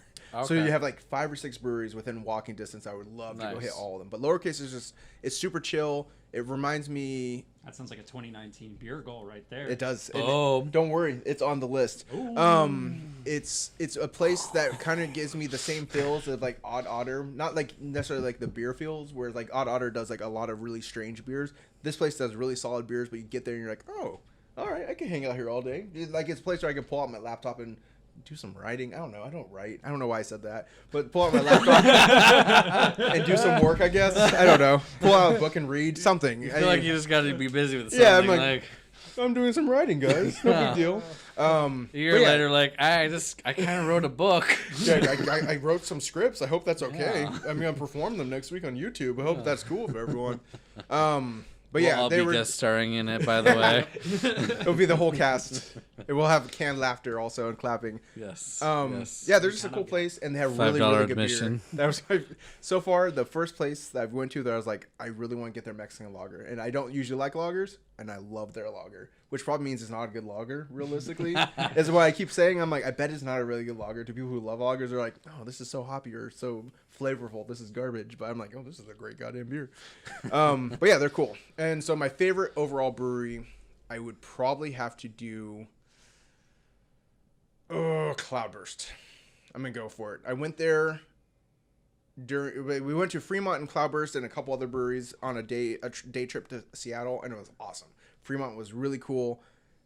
So Okay. you have like 5 or 6 breweries within walking distance. I would love to go Nice. hit all of them. But Lowercase is just, it's super chill. It reminds me, That sounds like a 2019 beer goal right there. it does. Oh. Don't worry, it's on the list. It's a place that kind of gives me the same feels of like Odd Otter. Not like necessarily like the beer feels, whereas like Odd Otter does like a lot of really strange beers. This place does really solid beers, but you get there and you're like, oh, all right, I can hang out here all day. Like it's a place where I can pull out my laptop and do some writing. I don't know. I don't write. I don't know why I said that. But pull out my laptop and do some work, I guess. I don't know. Pull out a book and read something. I feel like you just got to be busy with something. Yeah, I'm like I'm doing some writing, guys. No big deal. A year later, like I kind of wrote a book. Yeah, I wrote some scripts. I hope that's okay. Yeah. I'm gonna perform them next week on YouTube. I hope that's cool for everyone. But yeah, I'll they be were guest starring in it, by the way. It'll be the whole cast. It will have canned laughter also and clapping. Yes. Yeah, they're just a cool place, and they have really, really good admission. beer. That was so far the first place that I've went to that I was like, I really want to get their Mexican lager, and I don't usually like lagers, and I love their lager, which probably means it's not a good lager. Realistically, is what I keep saying. I'm like, I bet it's not a really good lager. To people who love lagers, they're like, oh, this is so hoppy or so flavorful. This is garbage. But I'm like, oh, this is a great goddamn beer. But yeah, they're cool. And so my favorite overall brewery, I would probably have to do Cloudburst. I'm gonna go for it. I went there we went to Fremont and Cloudburst and a couple other breweries on a day trip to Seattle, and it was awesome. Fremont was really cool.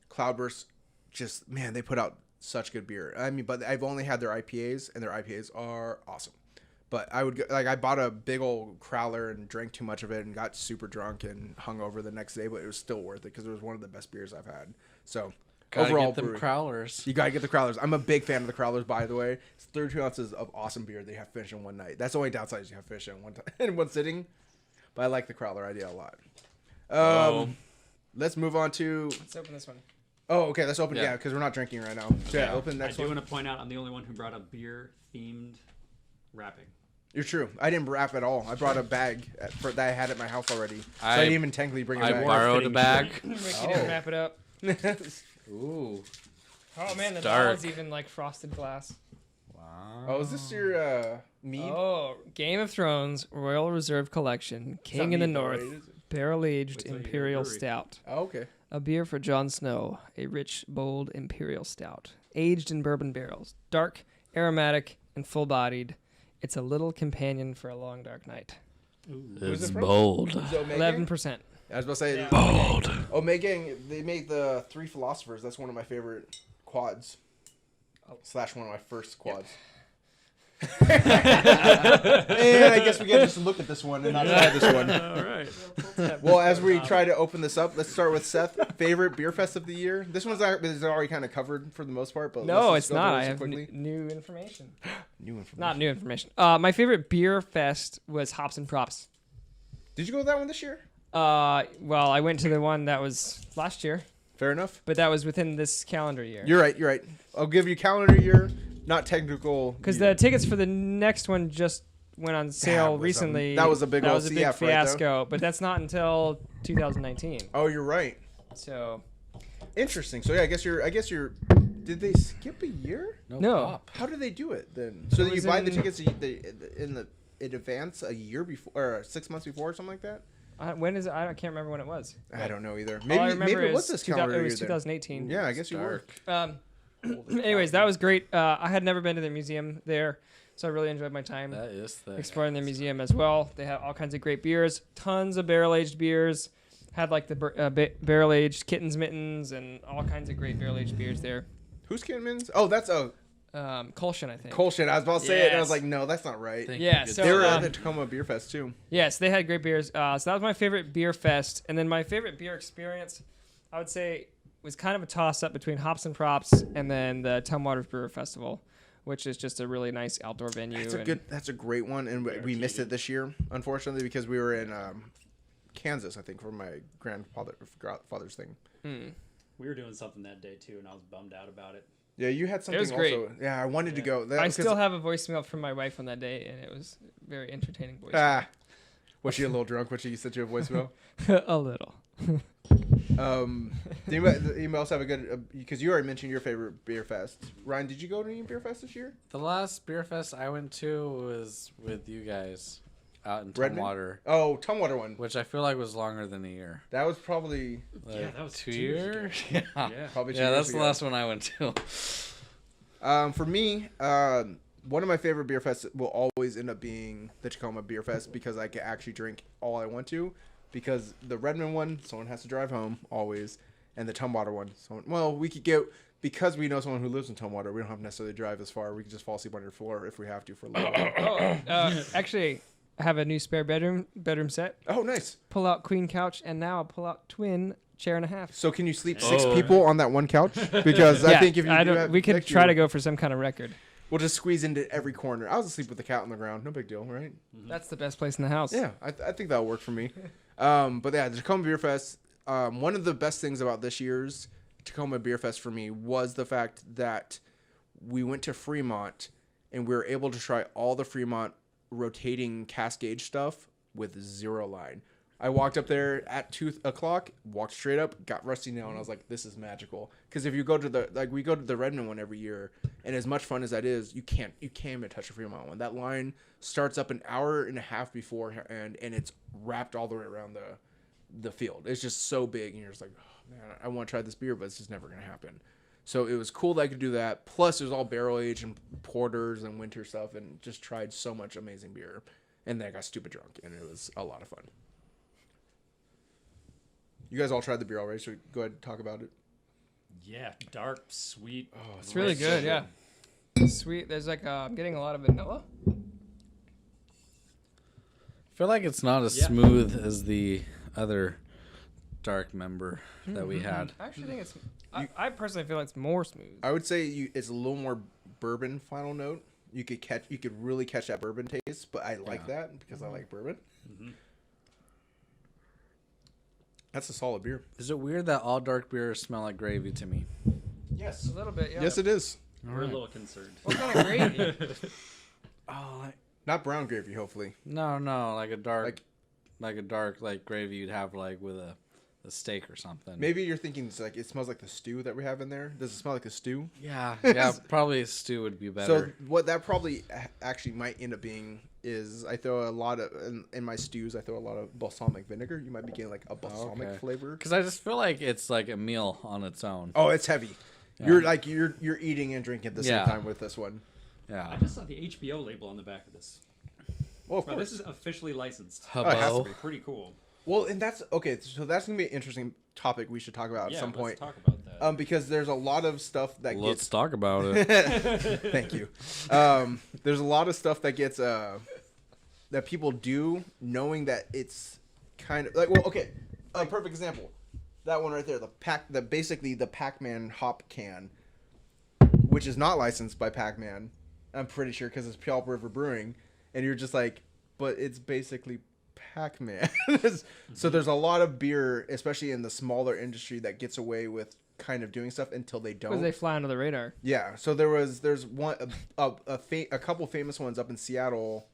Cloudburst, just man, they put out such good beer. I mean, but I've only had their IPAs, and their IPAs are awesome. But I would I bought a big old crowler and drank too much of it and got super drunk and hung over the next day, but it was still worth it because it was one of the best beers I've had. So overall, get them brewery. Crowlers. You gotta get the crowlers. I'm a big fan of the crowlers, by the way. It's 32 ounces of awesome beer they have finished in one night. That's the only downside is you have finished in one time in one sitting. But I like the crowler idea a lot. Let's move on to. Let's open this one. Oh, okay. Let's open. Yeah, because we're not drinking right now. So yeah, open the next one. I do want to point out I'm the only one who brought a beer themed wrapping. You're true. I didn't wrap at all. I brought a bag that I had at my house already. So I didn't even technically bring a bag. I borrowed a bag. Ricky didn't wrap it up. Ooh. Oh man, the bottle's even like frosted glass. Wow. Oh, is this your mead? Oh, Game of Thrones Royal Reserve Collection, King in the North, barrel-aged Imperial Stout. Oh, okay. A beer for Jon Snow, a rich, bold Imperial Stout, aged in bourbon barrels, dark, aromatic, and full-bodied. It's a little companion for a long, dark night. It's bold. 11%. I was about to say bold. Omega. They made the Three Philosophers. That's one of my favorite quads. / one of my first quads. And I guess we got to just look at this one and not try this one. All right. Well, as we try to open this up, let's start with Seth. Favorite beer fest of the year. This one's already kind of covered for the most part, but no, it's not. I have new information. New information. Not new information. My favorite beer fest was Hops and Props. Did you go to that one this year? Well, I went to the one that was last year. Fair enough. But that was within this calendar year. You're right. I'll give you calendar year, not technical. Because the tickets for the next one just went on sale recently. That was a big fiasco, right, but that's not until 2019. Oh, you're right. So interesting. So yeah, I guess you're. Did they skip a year? No. How did they do it then? So that you buy the tickets in advance a year before or 6 months before or something like that? When is it? I can't remember when it was. I don't know either. Maybe it was this calendar year. It was 2018. Yeah, I guess you were. Anyways, that was great. I had never been to the museum there, so I really enjoyed my time That is thick. exploring the museum as well. They had all kinds of great beers, tons of barrel-aged beers. Had like the barrel-aged Kitten's Mittens and all kinds of great barrel-aged beers there. Who's Kitten's? Oh, that's Kolshin, I think. Kolshin. I was about to say it, and I was like, no, that's not right. So they were at the Tacoma Beer Fest too. Yes, they had great beers. So that was my favorite beer fest, and then my favorite beer experience, I would say, was kind of a toss-up between Hops and Props and then the Tumwater Brewer Festival, which is just a really nice outdoor venue. That's a great one, and we missed it this year, unfortunately, because we were in Kansas, I think, for my grandfather's thing. We were doing something that day too, and I was bummed out about it. Yeah, you had something. It was great. Also. Yeah, I wanted to go. I still have a voicemail from my wife on that day, and it was a very entertaining voicemail. Was she a little drunk when she sent you a voicemail? A little. Do you else have a good? Because you already mentioned your favorite beer fest. Ryan, did you go to any beer fest this year? The last beer fest I went to was with you guys out in Tumwater. Oh, Tumwater one, which I feel like was longer than a year. That was probably that was 2 years. Yeah, probably 2 years that's ago. The last one I went to. For me, one of my favorite beer fests will always end up being the Tacoma Beer Fest because I can actually drink all I want to. Because the Redmond one, someone has to drive home always, and the Tumwater one, we could get because we know someone who lives in Tumwater, we don't have to necessarily drive as far. We can just fall asleep on your floor if we have to for a little while. Actually, I have a new spare bedroom set. Oh, nice. Pull out queen couch, and now I'll pull out twin chair and a half. So can you sleep 6 people on that one couch? Because I think if you do have we could extra, try to go for some kind of record. we'll just squeeze into every corner. I was asleep with the cat on the ground. No big deal, right? That's the best place in the house. Yeah, I think that'll work for me. But yeah, the Tacoma Beer Fest. One of the best things about this year's Tacoma Beer Fest for me was the fact that we went to Fremont and we were able to try all the Fremont rotating Cascade stuff with 0 line. I walked up there at 2 o'clock, walked straight up, got Rusty Nail, and I was like, this is magical. Because if you go to we go to the Redmond one every year, and as much fun as that is, you can't even touch a Fremont one. That line starts up an hour and a half before, and it's wrapped all the way around the field. It's just so big, and you're just like, oh, man, I want to try this beer, but it's just never going to happen. So it was cool that I could do that. Plus, it was all barrel aged and porters and winter stuff, and just tried so much amazing beer. And then I got stupid drunk, and it was a lot of fun. You guys all tried the beer already, so go ahead and talk about it. Yeah, dark, sweet. Oh, It's really good, yeah. Sweet. There's like, I'm getting a lot of vanilla. I feel like it's not as smooth as the other dark member that we had. I actually think it's, I personally feel like it's more smooth. I would say it's a little more bourbon final note. You could really catch that bourbon taste, but I like that because I like bourbon. Mm-hmm. That's a solid beer. Is it weird that all dark beers smell like gravy to me? Yes. A little bit, yeah. Yes, it is. We're a little concerned. What kind of gravy? Oh, Not brown gravy, hopefully. no, like a dark, like gravy you'd have like with a steak or something. Maybe you're thinking it's like it smells like the stew that we have in there. Does it smell like a stew? Yeah, probably a stew would be better. So what that probably actually might end up being is I throw a lot of in my stews. I throw a lot of balsamic vinegar. You might be getting like a balsamic flavor. Because I just feel like it's like a meal on its own. Oh, it's heavy. Yeah. You're eating and drinking at the same time with this one. Yeah. I just saw the HBO label on the back of this. Well, of Wow, course. this is officially licensed. Oh, it has to Hubbo. be. Pretty cool. Well, and that's okay. So that's gonna be an interesting topic we should talk about at some point. Let's talk about that. Because there's a lot of stuff that Let's talk about it. Thank you. There's a lot of stuff that gets that people do knowing that it's kind of like a perfect example. That one right there, basically the Pac-Man hop can, which is not licensed by Pac-Man. I'm pretty sure because it's Puyallup River Brewing, and you're just like, but it's basically Pac-Man. So there's a lot of beer, especially in the smaller industry, that gets away with kind of doing stuff until they don't. Because they fly under the radar. Yeah. So there's one a couple famous ones up in Seattle.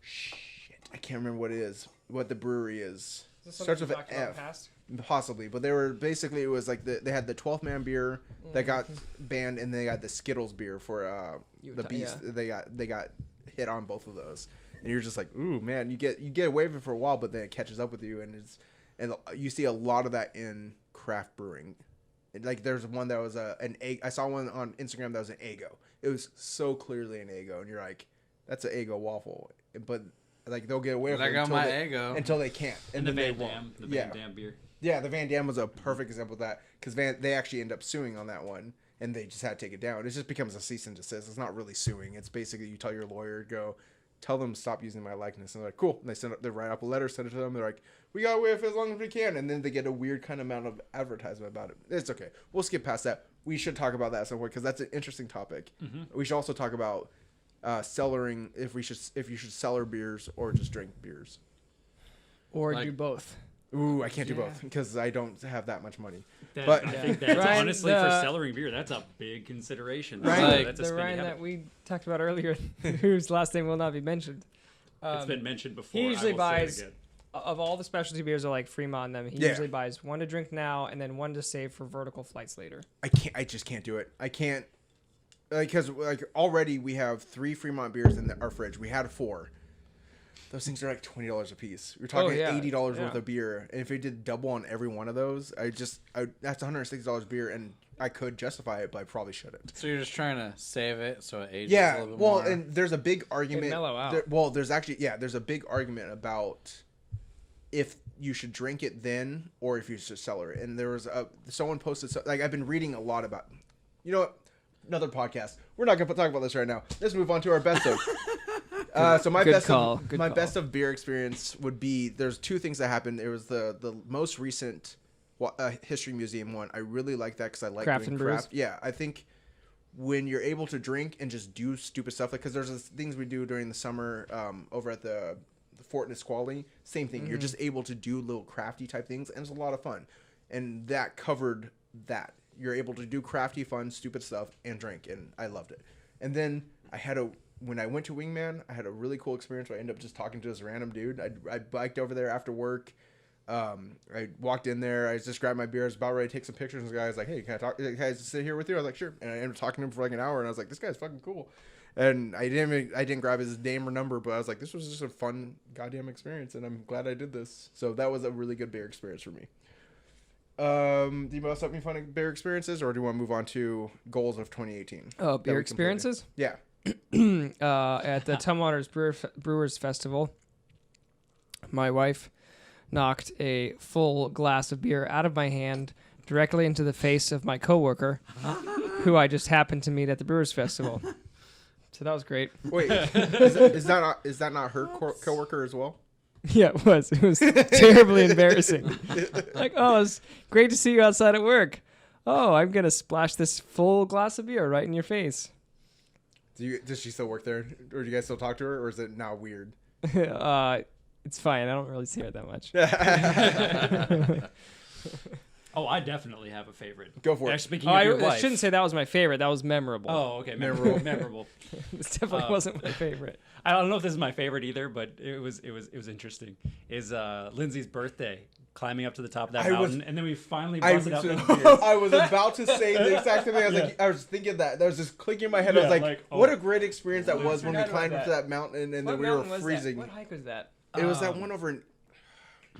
Shit, I can't remember what the brewery is. Starts with an F. Possibly, but they were basically, it was like they had the 12th Man beer that got banned, and they got the Skittles beer for the Beast. Yeah. They got hit on both of those, and you're just like, ooh man, you get away with it for a while, but then it catches up with you, and you see a lot of that in craft brewing. Like there's one that was an egg. I saw one on Instagram that was an Eggo. It was so clearly an Eggo, and you're like, that's an Eggo waffle, but like they'll get away with it until they can't, and then the they Van won't. Dam, the Van Dam beer. Yeah, the Van Dam was a perfect example of that because they actually end up suing on that one, and they just had to take it down. It just becomes a cease and desist. It's not really suing. It's basically you tell your lawyer, tell them stop using my likeness, and they're like, cool. And they write up a letter, send it to them. They're like, we got away with it as long as we can, and then they get a weird kind of amount of advertisement about it. It's okay. We'll skip past that. We should talk about that at some point because that's an interesting topic. Mm-hmm. We should also talk about cellaring if you should cellar beers or just drink beers, or do both. Ooh, I can't do both because I don't have that much money. I think that's Ryan, honestly for cellaring beer, that's a big consideration. Ryan, That's a the spin Ryan you that have. we talked about earlier, whose last name will not be mentioned. It's been mentioned before. He usually I will say it buys, again. of all the specialty beers are like Fremont and them, he usually buys one to drink now and then one to save for vertical flights later. I just can't do it. I can't, because already we have 3 Fremont beers in our fridge. We had 4. Those things are like $20 a piece. We're talking $80 worth of beer, and if we did double on every one of those, that's $160 beer, and I could justify it, but I probably shouldn't. So you're just trying to save it so it ages a little bit more. And there's a big argument. Mellow out. There's a big argument about if you should drink it then or if you should cellar it. And there was someone posted, like, I've been reading a lot about, you know what? Another podcast. We're not going to talk about this right now. Let's move on to our best of. So my best of beer experience would be, there's two things that happened. It was the most recent History Museum one. I really like that because I like Craft doing and craft. Yeah, I think when you're able to drink and just do stupid stuff, like, because there's things we do during the summer over at the Fort Nisqually, same thing. You're just able to do little crafty type things, and it's a lot of fun. And that covered that. You're able to do crafty, fun, stupid stuff and drink, and I loved it. And then when I went to Wingman, I had a really cool experience where I ended up just talking to this random dude. I biked over there after work. I walked in there. I just grabbed my beer. I was about ready to take some pictures. And the guy was like, "Hey, can I just sit here with you?" I was like, "Sure." And I ended up talking to him for like an hour. And I was like, "This guy's fucking cool." And I didn't grab his name or number, but I was like, "This was just a fun goddamn experience," and I'm glad I did this. So that was a really good beer experience for me. Do you want to have any fun beer experiences, or do you want to move on to goals of 2018? Oh, beer experiences? Yeah. At the Tumwaters Brewers Festival, my wife knocked a full glass of beer out of my hand directly into the face of my coworker, who I just happened to meet at the Brewers Festival. So that was great. Wait, is that not her coworker as well? Yeah, it was. It was terribly embarrassing. Like, oh, it's great to see you outside at work. Oh, I'm going to splash this full glass of beer right in your face. Does she still work there? Or do you guys still talk to her? Or is it now weird? It's fine. I don't really see her that much. Oh, I definitely have a favorite. Go for it. Speaking of your I wife. shouldn't say that was my favorite. That was memorable. Oh, okay. Memorable. This definitely wasn't my favorite. I don't know if this is my favorite either, but it was interesting. Is Lindsay's birthday, climbing up to the top of that mountain, and then we finally busted out those beers. I was about to say the exact same thing. I was thinking that. That was just clicking in my head. I was like, what a great experience that was when we climbed up to that mountain and then we were freezing. What hike was that? It was that one over in...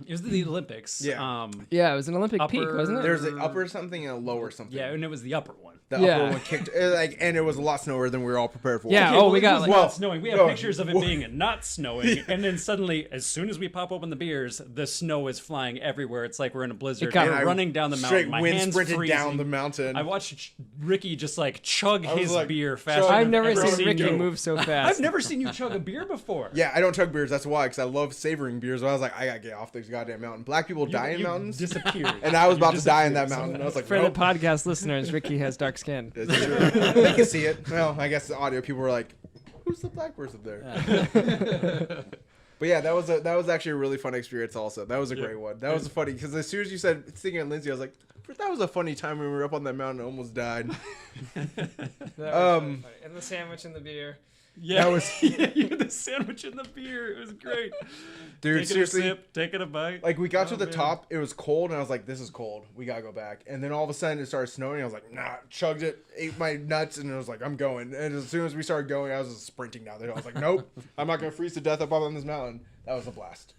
It was the Olympics. Yeah. Yeah, it was an Olympic peak, wasn't it? There was an upper something and a lower something. Yeah, and it was the upper one. The upper one kicked, and it was a lot snowier than we were all prepared for. Yeah. Okay, we got it was not snowing. We have pictures of it being not snowing, and then suddenly, as soon as we pop open the beers, the snow is flying everywhere. It's like we're in a blizzard. We're running down the mountain. My hands sprinted freezing. down the mountain. I watched Ricky just like chug his beer fast. I've never seen Ricky move so fast. I've never seen you chug a beer before. Yeah, I don't chug beers. That's why, because I love savoring beers. So I was like, I gotta get off this goddamn mountain. Black people die in mountains. Disappeared. And I was about to die in that mountain. I was like, for the podcast listeners, Ricky has dark skin. They can see it. Well, I guess the audio people were like, "Who's the black person there?" But yeah, that was actually a really fun experience. Also, that was a great one. That was funny because as soon as you said thinking of Lindsay, I was like, "That was a funny time when we were up on that mountain and almost died." That was really funny. And the sandwich and the beer. Yeah, that was you had the sandwich and the beer. It was great. Dude, seriously, taking a bite. Like we got to the top, it was cold, and I was like, "This is cold. We gotta go back." And then all of a sudden, it started snowing. I was like, "Nah," chugged it, ate my nuts, and I was like, "I'm going." And as soon as we started going, I was just sprinting down there. I was like, "Nope, I'm not gonna freeze to death up on this mountain." That was a blast.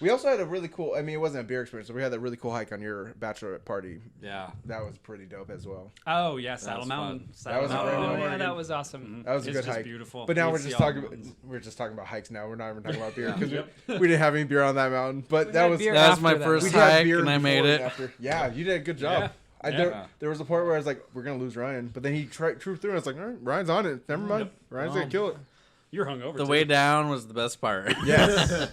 We also had a really cool. I mean, it wasn't a beer experience, but we had that really cool hike on your bachelorette party. Yeah, that was pretty dope as well. Oh yeah, Saddle Mountain. That was a great one. Yeah, that was awesome. That was a good hike. Beautiful. But now we're just talking about hikes. Now we're not even talking about beer because we didn't have any beer on that mountain. But that was my first hike, and I made it. Yeah, you did a good job. Yeah. There was a point where I was like, we're gonna lose Ryan, but then he drew through, and I was like, all right, Ryan's on it. Never mind, Ryan's gonna kill it. You're hungover. The way down was the best part. Yes.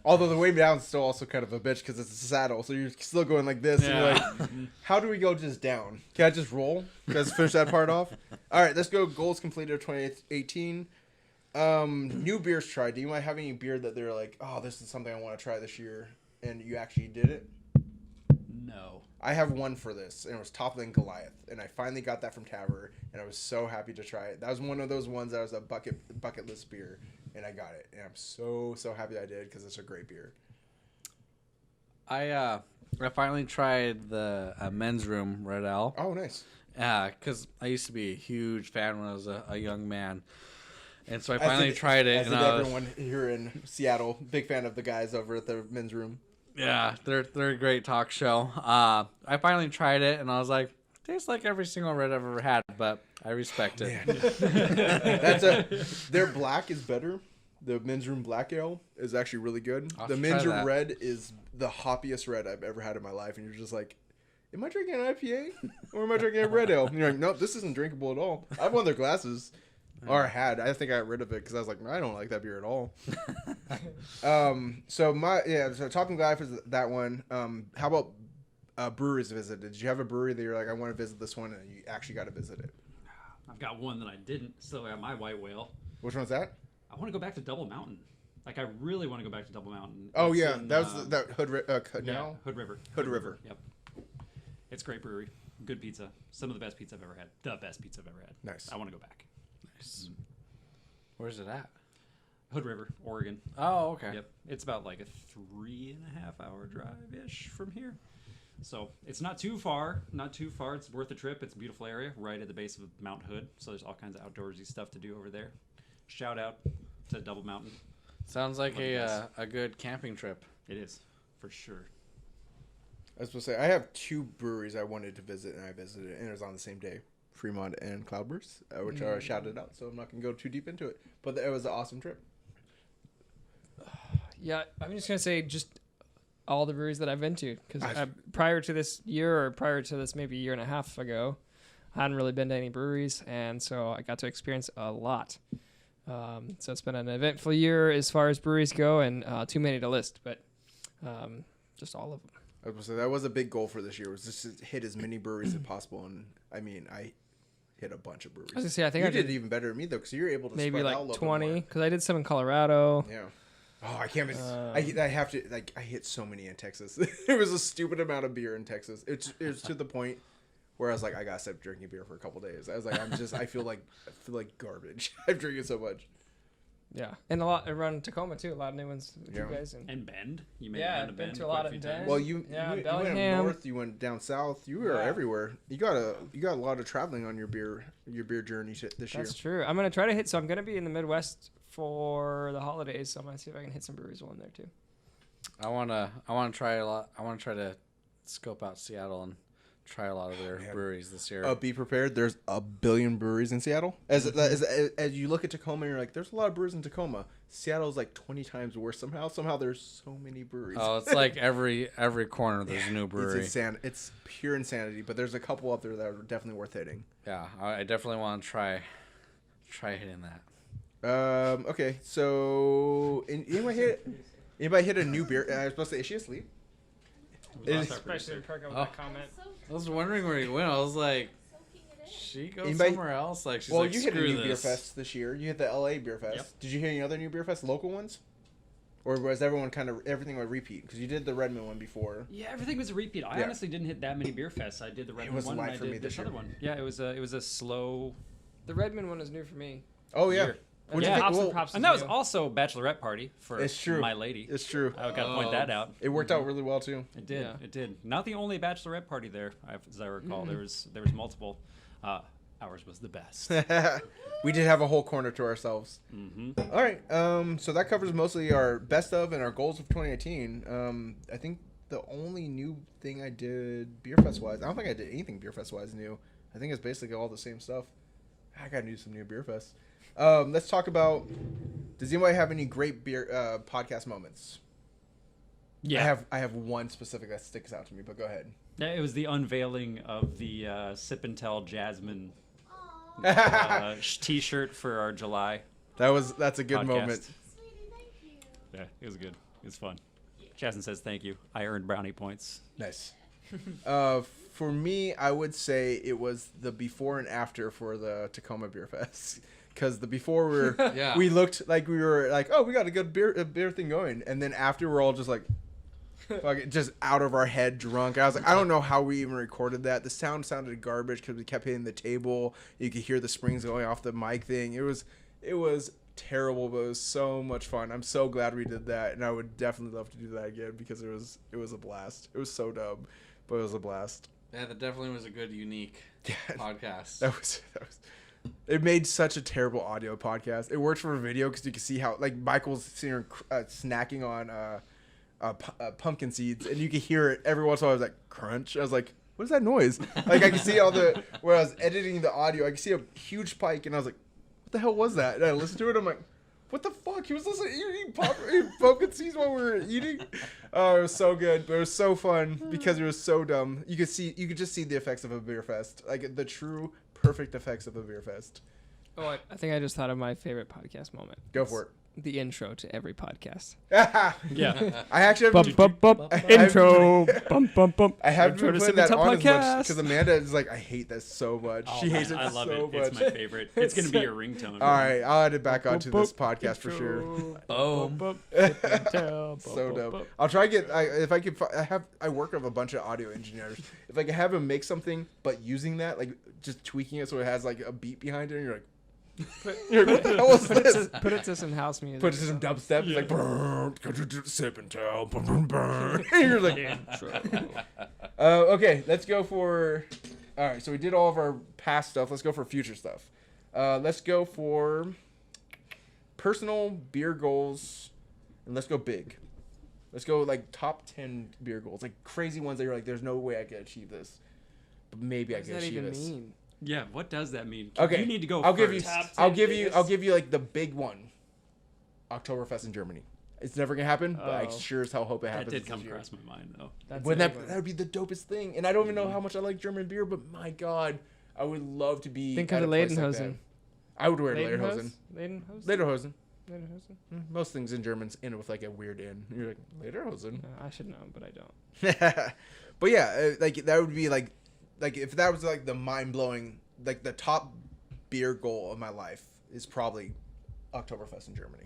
Although the way down is still also kind of a bitch because it's a saddle, so you're still going like this. And you're like, how do we go just down? Can I just roll? Let's finish that part off. All right, let's go. Goals completed of 2018. New beers tried. Do you might have any beer that they're like, oh, this is something I want to try this year, and you actually did it? No. I have one for this, and it was Toppling Goliath, and I finally got that from Taver, and I was so happy to try it. That was one of those ones that was a bucket list beer, and I got it, and I'm so happy I did because it's a great beer. I finally tried the Men's Room Red Ale. Oh, nice. Because I used to be a huge fan when I was a young man, and so I finally tried it. And everyone here in Seattle, big fan of the guys over at the Men's Room. Yeah, they're a great talk show. I finally tried it, and I was like, tastes like every single red I've ever had, but I respect it. Their black is better, The men's room black ale is actually really good. I'll The have to men's try room that. red is the hoppiest red I've ever had in my life, and you're just like, am I drinking an IPA or am I drinking a red ale? And you're like, nope, this isn't drinkable at all. I have one of their glasses, or I had. I think I got rid of it because I was like, I don't like that beer at all. So Talking Life is that one. How about breweries visit? Did you have a brewery that you're like, I want to visit this one, and you actually got to visit it? I've got one that I didn't. Still got my white whale. Which one's that? I want to go back to Double Mountain. Like, I really want to go back to Double Mountain. Oh It's yeah, in, that was that Hood yeah, Hood River. Hood River. Yep. It's a great brewery. Good pizza. Some of the best pizza I've ever had. The best pizza I've ever had. Nice. I want to go back. Nice. Where's it at? Hood River, Oregon. Oh, okay. Yep. It's about like a 3.5 hour drive-ish from here. So it's not too far. Not too far. It's worth the trip. It's a beautiful area right at the base of Mount Hood. So there's all kinds of outdoorsy stuff to do over there. Shout out to Double Mountain. Sounds like Love you guys. a good camping trip. It is, for sure. I was supposed to say I have 2 breweries I wanted to visit, and I visited, and it was on the same day, Fremont and Cloudburst, which are shouted out. So I'm not gonna go too deep into it, but it was an awesome trip. Yeah, I'm just gonna say just all the breweries that I've been to because Nice. prior to this year or prior to this maybe a year and a half ago, I hadn't really been to any breweries, and so I got to experience a lot. So it's been an eventful year as far as breweries go, and too many to list, but just all of them. I was supposed to say that was a big goal for this year, was just to hit as many breweries as possible, and I mean I hit a bunch of breweries. I was gonna say I think you I did even better than me though, because you were able to maybe spread out a like little 20 bit because I did some in Colorado. more. Yeah. Oh, I can't. I have to like. I hit so many in Texas. There was a stupid amount of beer in Texas. It's to the point where I was like, I gotta stop drinking beer for a couple days. I was like, I feel like garbage. I'm drinking so much. Yeah, and a lot around Tacoma too. A lot of new ones with you Yeah. guys. And Bend. You made Yeah, it down to been Bend to a quite lot of few Bend. times. Well, you Yeah, went up Bellingham. north. You went down south. You were Yeah. everywhere. You got a lot of traveling on your beer journey this year. That's true. I'm gonna try to hit. So I'm gonna be in the Midwest for the holidays. So I'm gonna see if I can hit some breweries while I'm there too. I wanna try a lot. I wanna try to scope out Seattle and try a lot of their breweries this year. Be prepared. There's a billion breweries in Seattle. As you look at Tacoma, you're like, there's a lot of breweries in Tacoma. Seattle's like 20 times worse somehow. Somehow there's so many breweries. Oh, it's like every corner there's a new brewery. It's pure insanity. But there's a couple up there that are definitely worth hitting. Yeah, I definitely want to try hitting that. Okay, so anybody hit a new beer? I was supposed to say, is she asleep? We lost our Especially producer. Kirk with Oh. that comment. I was wondering where he went. I was like, she goes Anybody- somewhere else. Like she's Well, like, you hit a screw new beer this. fest this year. You hit the LA Beer Fest. Yep. Did you hit any other new beer fest, local ones? Or was everyone everything a repeat? Because you did the Redmond one before. Yeah, everything was a repeat. I Yeah. honestly didn't hit that many beer fests. I did the Redmond was one, light and I for me did this this other year. one. Yeah, it was a slow The Redmond one is new for me. Oh yeah. year. What'd Yeah. you think? Props and Well, props And to that was you. also bachelorette party for It's true. my lady. It's true. I got to point that out. It worked out really well too. It did. Yeah. It did. Not the only bachelorette party there, as I recall. There was multiple. Ours was the best. We did have a whole corner to ourselves. hmm All right. So that covers mostly our best of and our goals of 2018. I think the only new thing I did beer fest wise, I don't think I did anything beer fest wise new. I think it's basically all the same stuff. I gotta do some new beer fest. Let's talk about. Does anybody have any great beer podcast moments? Yeah. I have one specific that sticks out to me, but go ahead. Yeah, it was the unveiling of the SipNTel Jasmine T-shirt for our July That's a good podcast. moment. Sweetie, thank you. Yeah, it was good. It was fun. Jasmine says thank you. I earned brownie points. Nice. For me, I would say it was the before and after for the Tacoma Beer Fest. Because the before Yeah. we looked like we were like, oh, we got a good beer thing going, and then after we're all just like, fucking just out of our head, drunk. I was like, I don't know how we even recorded that. The sound sounded garbage because we kept hitting the table. You could hear the springs going off the mic thing. It was terrible, but it was so much fun. I'm so glad we did that, and I would definitely love to do that again because it was a blast. It was so dumb, but it was a blast. Yeah, that definitely was a good, unique Yeah. podcast. That was. It made such a terrible audio podcast. It worked for a video because you could see how like Michael's sitting snacking on pumpkin seeds, and you could hear it every once in a while. I was like crunch. I was like, what is that noise? Like I could see where I was editing the audio. I could see a huge spike, and I was like, what the hell was that? And I listened to it. I'm like, What the fuck? He was listening, eating pumpkin seeds while we were eating. Oh, it was so good, but it was so fun because it was so dumb. You could just see the effects of a beer fest, like the true perfect effects of a beer fest. Oh, I think I just thought of my favorite podcast moment. Go for it. The intro to every podcast. Yeah. I actually Bump, bump, bump. Intro. Bump, bump, bump. I haven't Intro been to putting that SipNTel on as much podcast. because Amanda is like, I hate this so much. Oh, She man, hates it I love so it. much. It's my favorite. It's gonna be your ringtone. All right, I'll add it back onto this podcast for sure. Boom. So dope. I'll try to get. If I could, I work with a bunch of audio engineers. If I could have them make something, but using that, like just tweaking it so it has like a beat behind it, and you're like, what the hell was this? Put it to some house music. Put it to some dubstep. It's like, SipNTel. You're like, okay, let's go for. All right, so we did all of our past stuff. Let's go for future stuff. Let's go for personal beer goals, and let's go big. Let's go like top 10 beer goals, like crazy ones that you're like, there's no way I could achieve this, but maybe I What can does that achieve even this. mean? Yeah. What does that mean? Okay, You need to go I'll first. I'll give you like the big one. Oktoberfest in Germany. It's never gonna happen, but I Oh. sure as hell hope it That happens. did come this year. across my mind though. That's Wouldn't a big one. that would be the dopest thing? And I don't even know how much I like German beer, but my god, I would love to be. Think at of a the place like Lederhosen. that. I would wear Lederhosen? Lederhosen. Lederhosen? Lederhosen. Lederhosen? Most things in German's end with like a weird N. You're like Lederhosen. No, I should know, but I don't. But yeah, like that would be like if that was like the mind blowing, like the top beer goal of my life is probably Oktoberfest in Germany.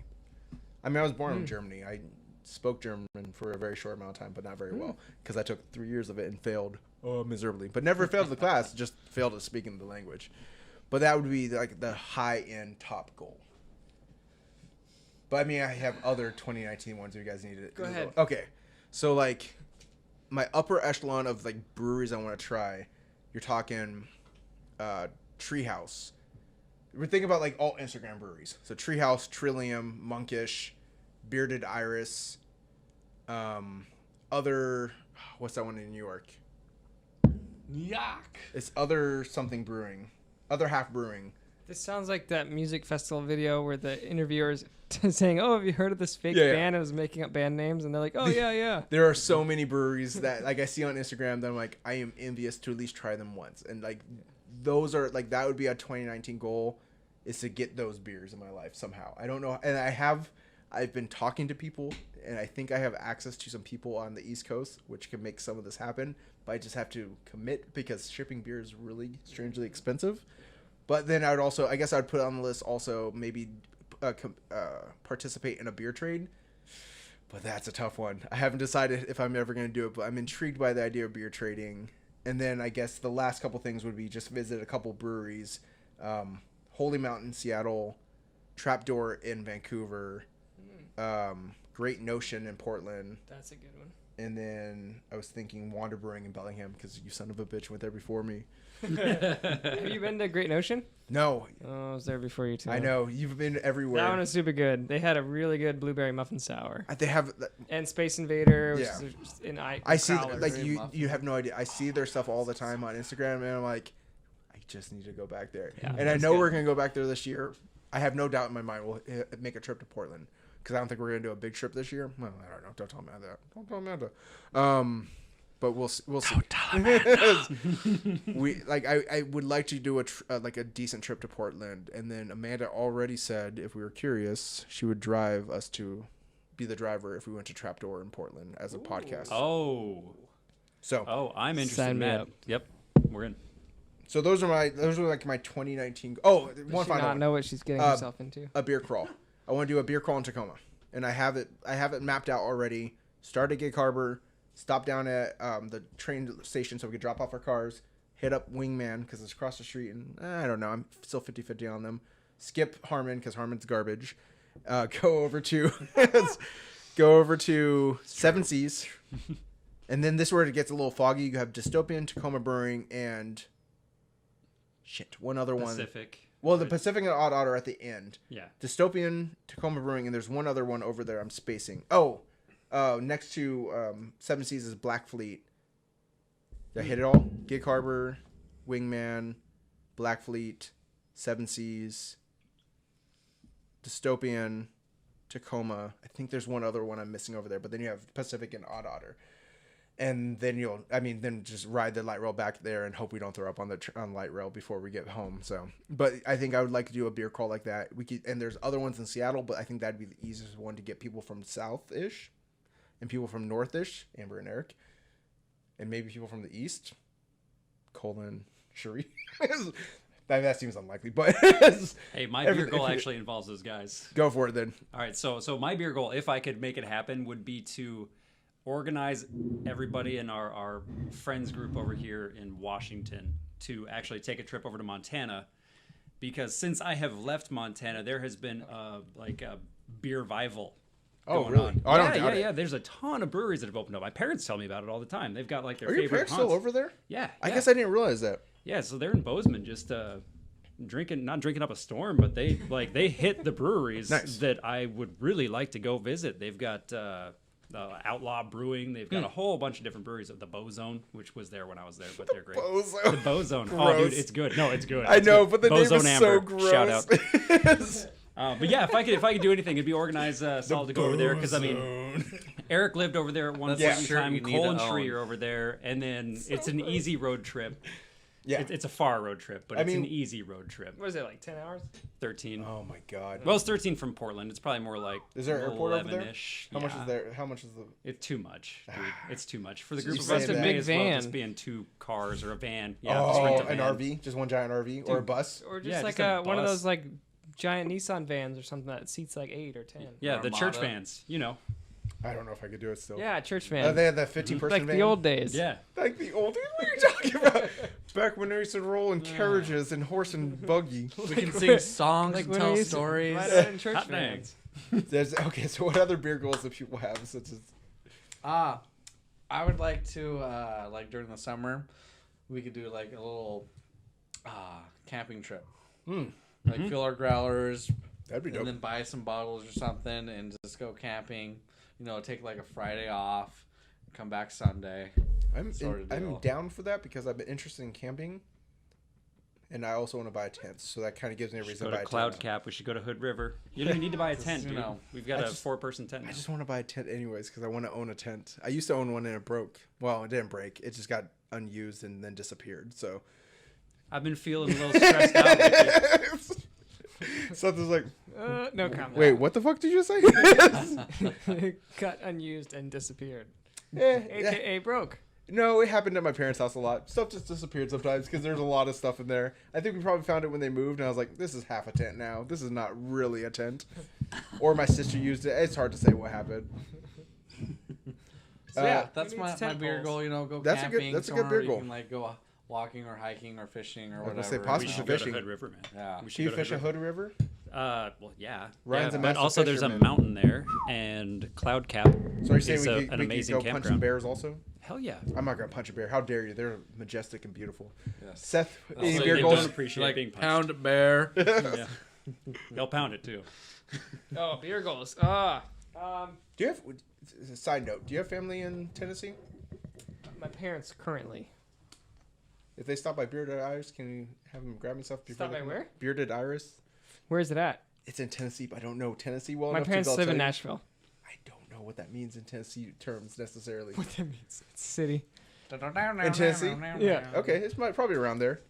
I mean, I was born in Germany. I spoke German for a very short amount of time, but not very well because I took 3 years of it and failed miserably. But never failed the class, just failed at speaking the language. But that would be like the high end top goal. But I mean, I have other 2019 ones. If you guys need it. Go ahead. Okay, so like my upper echelon of like breweries I want to try. You're talking Treehouse. We're thinking about like all Instagram breweries. So Treehouse, Trillium, Monkish, Bearded Iris, other, what's that one in New York? Yuck. It's other something brewing, other half brewing. This sounds like that music festival video where the interviewer's saying, "Oh, have you heard of this fake Yeah, yeah. band?" and was making up band names, and they're like, "Oh yeah." There are so many breweries that like I see on Instagram that I'm like, I am envious to at least try them once. And like those are like, that would be a 2019 goal, is to get those beers in my life somehow. I don't know. And I've been talking to people, and I think I have access to some people on the East Coast, which can make some of this happen. But I just have to commit because shipping beer is really strangely expensive. But then I would also, I guess I would put on the list also maybe participate in a beer trade. But that's a tough one. I haven't decided if I'm ever going to do it, but I'm intrigued by the idea of beer trading. And then I guess the last couple things would be just visit a couple breweries. Holy Mountain, Seattle, Trapdoor in Vancouver, Great Notion in Portland. That's a good one. And then I was thinking Wander Brewing in Bellingham because you son of a bitch went there before me. Have you been to Great Notion? No, Oh, I was there before you too. I know. You've been everywhere. That one was super good. They had a really good blueberry muffin sour They have... and Space Invader, which Yeah. is an I see, crowler. like, Very muffin. you have no idea. I see their stuff all the time on Instagram, and I'm like, I just need to go back there. Yeah, And I that's know good. we're going to go back there this year. I have no doubt in my mind we'll make a trip to Portland, because I don't think we're going to do a big trip this year. Well, I don't know. Don't tell Amanda that. Don't tell Amanda. But we'll see. Don't tell Amanda. I would like to do a decent trip to Portland, and then Amanda already said if we were curious, she would drive us to be the driver if we went to Trapdoor in Portland as a podcast. So I'm interested Sign in me that. up. Yep, we're in. So those are like my 2019. Oh, Does one she final not one. know what she's getting herself into? A beer crawl. I want to do a beer crawl in Tacoma, and I have it mapped out already. Start at Gig Harbor, stop down at the train station so we could drop off our cars, hit up Wingman because it's across the street, and I don't know, I'm still 50-50 on them. Skip Harmon because Harmon's garbage. Go over to Seven Seas, and then this is where it gets a little foggy. You have Dystopian, Tacoma Brewing, and one other one. Pacific. Well, the Pacific and Odd Otter at the end. Yeah. Dystopian, Tacoma Brewing, and there's one other one over there I'm spacing. Next to Seven Seas is Black Fleet. Did I hit it all? Gig Harbor, Wingman, Black Fleet, Seven Seas, Dystopian, Tacoma. I think there's one other one I'm missing over there, but then you have Pacific and Odd Otter. And then then just ride the light rail back there and hope we don't throw up on the on light rail before we get home. So, but I think I would like to do a beer crawl like that. And there's other ones in Seattle, but I think that'd be the easiest one to get people from south-ish and people from north-ish, Amber and Eric, and maybe people from the east, Colin, Cherie. That seems unlikely, but hey, my beer goal actually involves those guys. Go for it then. All right, so my beer goal, if I could make it happen, would be to organize everybody in our friends group over here in Washington to actually take a trip over to Montana, because since I have left Montana, there has been a beer revival going on. Oh, I don't doubt it. Yeah. There's a ton of breweries that have opened up. My parents tell me about it all the time. They've got like their Are favorite your parents haunts. still over there? Yeah. I guess I didn't realize that. Yeah, so they're in Bozeman, just not drinking up a storm, but they hit the breweries that I would really like to go visit. They've got Outlaw Brewing. They've got a whole bunch of different breweries. The Bozone, which was there when I was there, but they're great. Bozone. The Bozone. Gross. Oh, dude, it's good. No, it's good. I It's know, good. but the name Bozone is Amber. so gross. Shout out. But yeah, if I could do anything, it'd be organize solid to go over there, because I mean, Eric lived over there at one point in time. Cole and Tree are over there, and then it's an easy road trip. Yeah, it's a far road trip, but it's an easy road trip. What is it, like 10 hours? 13. Oh my god. Well, it's 13 from Portland. It's probably more like Is there an airport over there? 11-ish. How much is there? How much is the? It's too much, dude. It's too much for the So group you of us. said It a may big as well van. just be in 2 cars or a van. Yeah, Oh, just rent a an van. RV, just one giant RV or a bus. Or just Yeah, like just a one of bus. those like giant Nissan vans or something that seats like 8 or 10. Yeah, the church Armada. vans. You know. I don't know if I could do it still. Yeah, church van. They had that 50-person Like van. the old days. Yeah. Like the old. What are you talking about? Back when they used to roll in carriages and horse and buggy. We can sing songs Like and when tell we used to stories. ride around in church Hot vans. Okay, so what other beer goals do people have? Such as I would like to like during the summer, we could do like a little camping trip. Like fill our growlers, that'd be dope. and then buy some bottles or something, and just go camping. You know, take like a Friday off, come back Sunday. I'm deal. down for that because I've been interested in camping, and I also want to buy a tent. So that kind of gives me a We should reason go to buy to a Cloud got Cap. We should go to Hood River. You don't even need to buy a tent, you dude. know, We've got I a just- 4-person tent now. I just want to buy a tent anyways because I want to own a tent. I used to own one and it broke. Well, it didn't break. It just got unused and then disappeared. So I've been feeling a little stressed out lately. something's like, No comment. wait, what the fuck did you say? Got unused and disappeared. Eh, AKA broke. No, it happened at my parents' house a lot. Stuff just disappeared sometimes because there's a lot of stuff in there. I think we probably found it when they moved, and I was like, this is half a tent now. This is not really a tent. Or my sister used it. It's hard to say what happened. So yeah, that's Who my, needs my tent beer poles? goal. You know, go That's a good- camping. that's a good somewhere beer where goal. You can like go walking or hiking or fishing or I was gonna whatever. say possibly We some should go to fishing. Hood River, man. Yeah. We should Do you go to fish a Hood Hood River? Well, yeah. Ryan's a but master also there's a fisherman. mountain there, and Cloud Cap So are you saying is we an could amazing go punch some campground. bears also? Hell yeah. I'm not gonna punch a bear. How dare you? They're majestic and beautiful. Yes. Seth, any Also, beer they goals? don't appreciate being punched. pound a bear. Yeah. They'll pound it too. Oh, beer goals. Do you have? Side note: do you have family in Tennessee? My parents currently. If they stop by Bearded Iris, can you have them grab me stuff? before Stop they by come where? out? Bearded Iris. Where is it at? It's in Tennessee, but I don't know Tennessee well My enough parents to live in tell you. Nashville. I don't know what that means in Tennessee terms necessarily. What that means? It's a city. In Tennessee? Yeah. Okay, it's probably around there.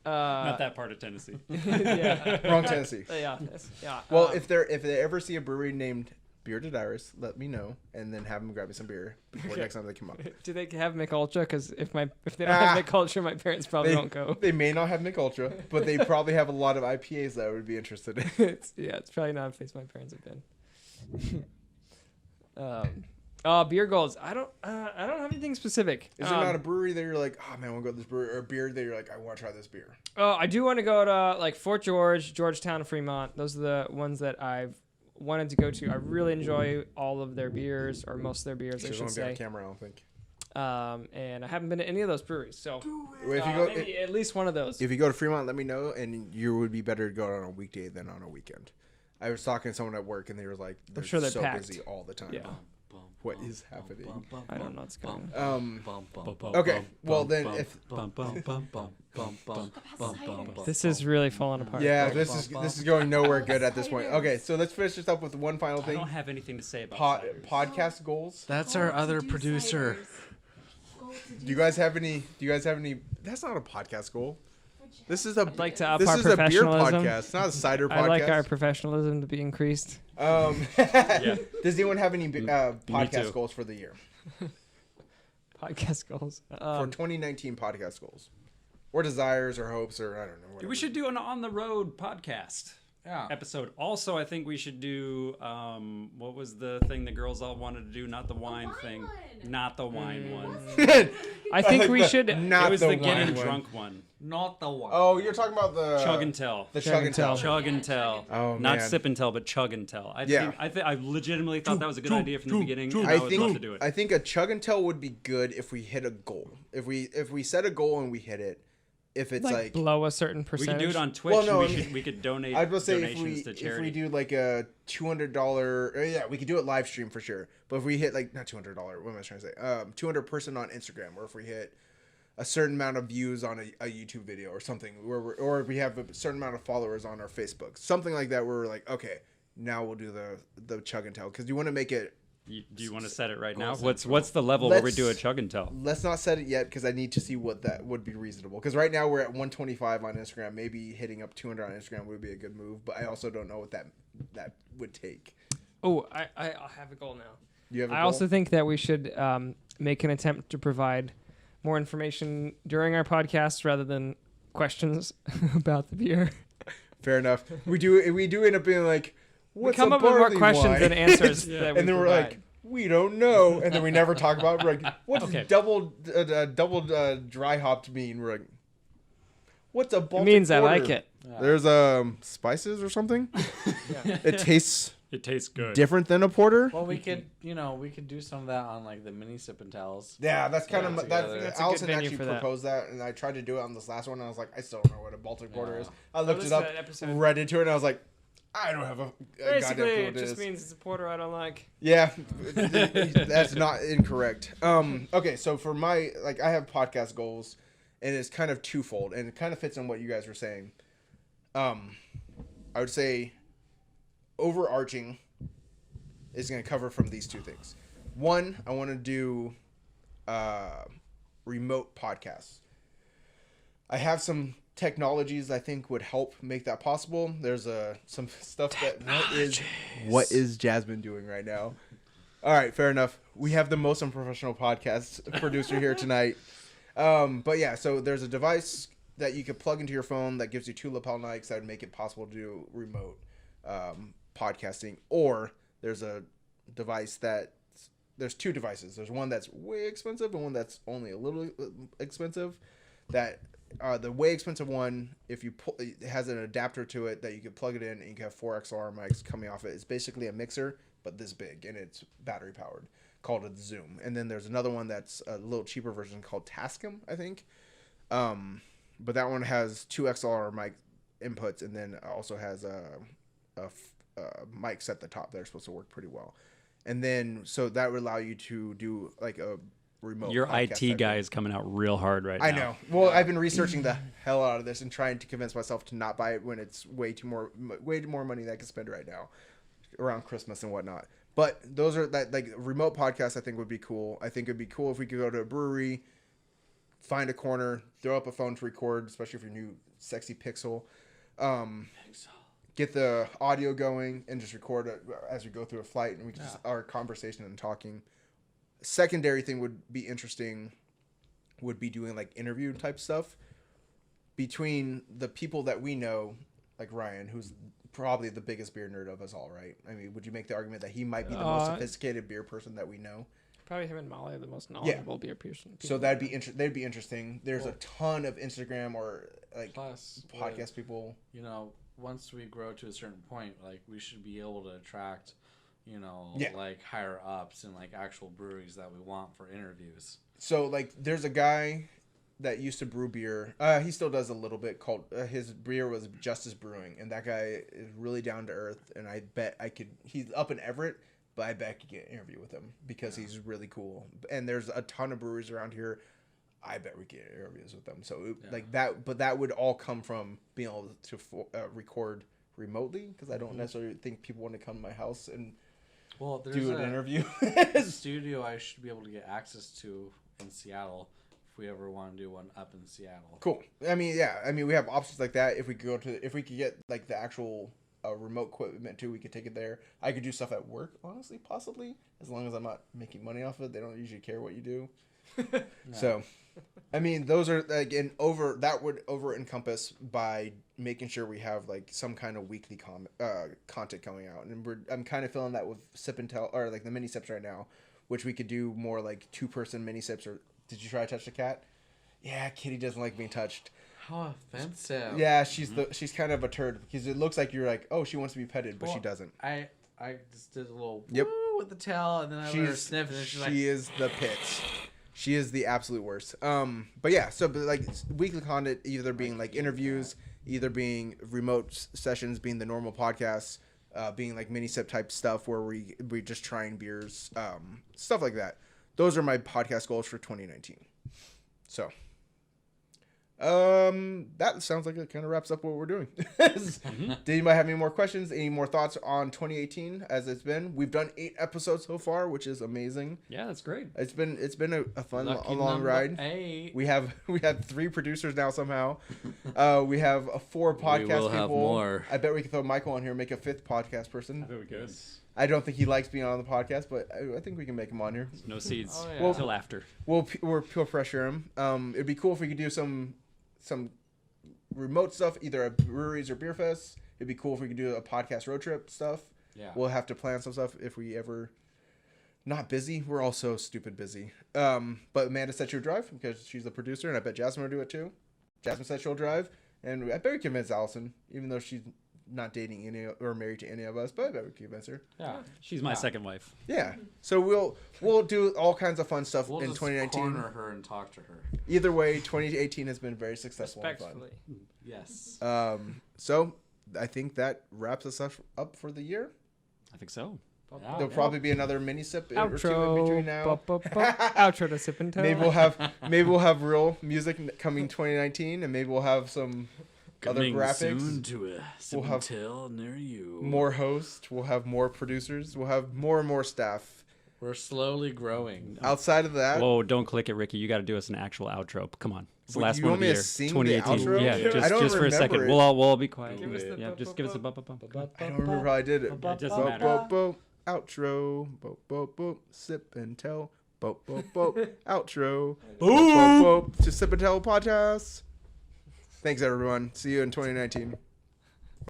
Not that part of Tennessee. Yeah. Wrong Tennessee. Yeah. Yeah. Well, if they ever see a brewery named Bearded Iris, let me know, and then have them grab me some beer before next time they come up. do they have Mick Ultra? Because if they don't have Mick Ultra, my parents probably They, won't go. they may not have Mick Ultra, but they probably have a lot of IPAs that I would be interested in. It's probably not a place my parents have been. Beer goals. I don't have anything specific. Is there not a brewery that you're like, oh man, I want to go to this brewery, or a beer that you're like, I want to try this beer? Oh, I do want to go to like Fort George, Georgetown, Fremont. Those are the ones that I've wanted to go to. I really enjoy all of their beers, or most of their beers, I There's should only be on say. camera, I don't think. And I haven't been to any of those breweries, so If you go, maybe at least one of those. if you go to Fremont, let me know, and you would be better to go on a weekday than on a weekend. I was talking to someone at work, and they were like, they're sure they're so packed. busy all the time. Yeah. What is happening? I don't know what's going on. Okay. Well, then if This is really falling apart. yeah, this is going nowhere good at this point. Okay, so let's finish this up with one final I thing. don't have anything to say about ciders. Podcast goals. That's our other producer. Do you guys have any? That's not a podcast goal. This is a I'd like to up this our is a beer professionalism. podcast, not a cider podcast. I like our professionalism to be increased. Does anyone have any too. podcast goals for the year? Podcast goals. For 2019 podcast goals, or desires, or hopes, or I don't know. Whatever. We should do an on the road podcast episode. Also, I think we should do what was the thing the girls all wanted to do? Not the wine thing. Not the wine one. I think we should. Not It was the getting one. drunk one. Not the one. Oh, you're talking about the Chug and tell. The chug and tell. Chug and tell. Oh, Not man. sip and tell, but chug and tell. Yeah. I legitimately thought that was a good idea from the beginning. And I would love to do it. I think a chug and tell would be good if we hit a goal. If we set a goal and we hit it. If it's like below a certain We percentage. could do it on Twitch. Well, no, and we could donate I'd say if donations to charity. we do like a $200, yeah, we could do it live stream for sure. But if we hit like not $200, what am I trying to say? 200 person on Instagram, or if we hit a certain amount of views on a YouTube video or something, or if we have a certain amount of followers on our Facebook, something like that, where we're like, okay, now we'll do the chug and tell, because you want to make it. Do you want to set it right now? What's the level where we do a chug and tell? Let's not set it yet, because I need to see what that would be reasonable. Because right now we're at 125 on Instagram. Maybe hitting up 200 on Instagram would be a good move, but I also don't know what that would take. Oh, I have a goal now. You have a I goal? also think that we should make an attempt to provide more information during our podcast rather than questions about the beer. Fair enough. We do end up being like, what's We come a up with more barley questions wine? than answers. that we And then we're provide. like, we don't know, and then we never talk about it. We're like, what's Okay. double dry hopped mean? We're like, what's a it Baltic means I Porter? like it. There's spices or something. It tastes It tastes good. different than a porter. Well, we could do some of that on like the mini SipNTels. Yeah, that's kind Yeah, of together. that. That's a good Allison venue actually for that. proposed that, and I tried to do it on this last one, and I was like, I still don't know what a Baltic Porter is. I looked it listened up, to that episode. read into it, and I was like, I don't have a goddamn Basically, clue it what it just is. means it's a porter I don't like. Yeah, that's not incorrect. Okay, so for my I have podcast goals, and it's kind of twofold, and it kind of fits in what you guys were saying. I would say overarching is going to cover from these two things. One, I want to do remote podcasts. I have some technologies I think would help make that possible. There's some stuff that what is Jasmine doing right now? All right, fair enough. We have the most unprofessional podcast producer here tonight. But yeah, so there's a device that you could plug into your phone that gives you two lapel mics that would make it possible to do remote podcasting. Or there's a device there's two devices. There's one that's way expensive and one that's only a little expensive. That the way expensive one, if you pull, it has an adapter to it that you can plug it in, and you can have 4 XLR mics coming off it. It's basically a mixer, but this big, and it's battery powered, called a Zoom. And then there's another one that's a little cheaper version called Tascam, I think. But that one has 2 XLR mic inputs, and then also has mics at the top that are supposed to work pretty well. And then so that would allow you to do like a remote. Your podcast IT type guy thing. is coming out real hard right now. I know. Well, I've been researching the hell out of this and trying to convince myself to not buy it when it's way more money that I can spend right now around Christmas and whatnot. But those are that like remote podcasts I think would be cool. I think it'd be cool if we could go to a brewery, find a corner, throw up a phone to record, especially if you're new sexy Pixel. Get the audio going and just record it as we go through a flight, and we can just our conversation and talking. Secondary thing would be interesting would be doing like interview type stuff between the people that we know, like Ryan, who's probably the biggest beer nerd of us all, right? I mean, would you make the argument that he might be the most sophisticated beer person that we know? Probably him and Molly are the most knowledgeable beer person. So they'd be interesting. There's a ton of Instagram or like Plus, podcast people. Once we grow to a certain point, like we should be able to attract, Yeah. like higher ups and like actual breweries that we want for interviews. So like, there's a guy that used to brew beer. He still does a little bit. Called his beer was Justice Brewing, and that guy is really down to earth. And I bet I could. He's up in Everett, but I bet I could get an interview with him because he's really cool. And there's a ton of breweries around here. I bet we get interviews with them. So like that, but that would all come from being able to record remotely because I don't necessarily think people want to come to my house and do an interview. Studio I should be able to get access to in Seattle if we ever want to do one up in Seattle. Cool. I mean, yeah. I mean, we have options like that. If we could get like the actual remote equipment too, we could take it there. I could do stuff at work, honestly, possibly, as long as I'm not making money off of it. They don't usually care what you do. No. So, I mean, those are again that would encompass by making sure we have like some kind of weekly content coming out, and I'm kind of feeling that with SipNTel or like the mini sips right now, which we could do more like 2-person mini sips. Or did you try to touch the cat? Yeah, Kitty doesn't like being touched. How offensive. Yeah, she's kind of a turd because it looks like you're like, oh, she wants to be petted, but she doesn't. I just did a little woo with the tail, and then I let her sniff, and then she is the pits. She is the absolute worst. But yeah, so like weekly content, either being like interviews, either being remote sessions, being the normal podcasts, being like mini sip type stuff where we just trying beers, stuff like that. Those are my podcast goals for 2019. So. That sounds like it kind of wraps up what we're doing. Did anybody have any more questions? Any more thoughts on 2018 as it's been? We've done 8 episodes so far, which is amazing. Yeah, that's great. It's been a fun, long ride. 8. We have 3 producers now somehow. We have 4 podcast people. Have more. I bet we could throw Michael on here and make a 5th podcast person. I bet we could. I don't think he likes being on the podcast, but I think we can make him on here. No seeds Well, until after. We'll peer pressure him. It'd be cool if we could do some remote stuff, either at breweries or beer fests. It'd be cool if we could do a podcast road trip stuff. Yeah. We'll have to plan some stuff if we ever not busy. We're all so stupid busy. But Amanda said she'll drive because she's the producer, and I bet Jasmine will do it too. Jasmine said she'll drive, and I bet we convince Allison, even though she's not dating any or married to any of us, but I bet we can convince her. Yeah. She's my second wife. Yeah. So we'll do all kinds of fun stuff in 2019. We'll corner her and talk to her. Either way, 2018 has been very successful and fun. Yes. So I think that wraps us up for the year. I think so. There'll probably be another mini sip or 2 in between now. Outro to SipNTel. Maybe we'll have real music coming 2019, and maybe we'll have some other graphics. Soon to a SipNTel near you. More hosts. We'll have more producers. We'll have more and more staff. We're slowly growing. Outside of that, whoa! Don't click it, Ricky. You got to do us an actual outro. Come on, it's the last you one want of the me year. to sing 2018. the outro? Yeah, I don't just for a second. remember it. We'll all be quiet. Give us the Just give us a bump. I don't remember how I did it. It doesn't matter. Outro. SipNTel. Outro. To SipNTel podcast. Thanks everyone. See you in 2019.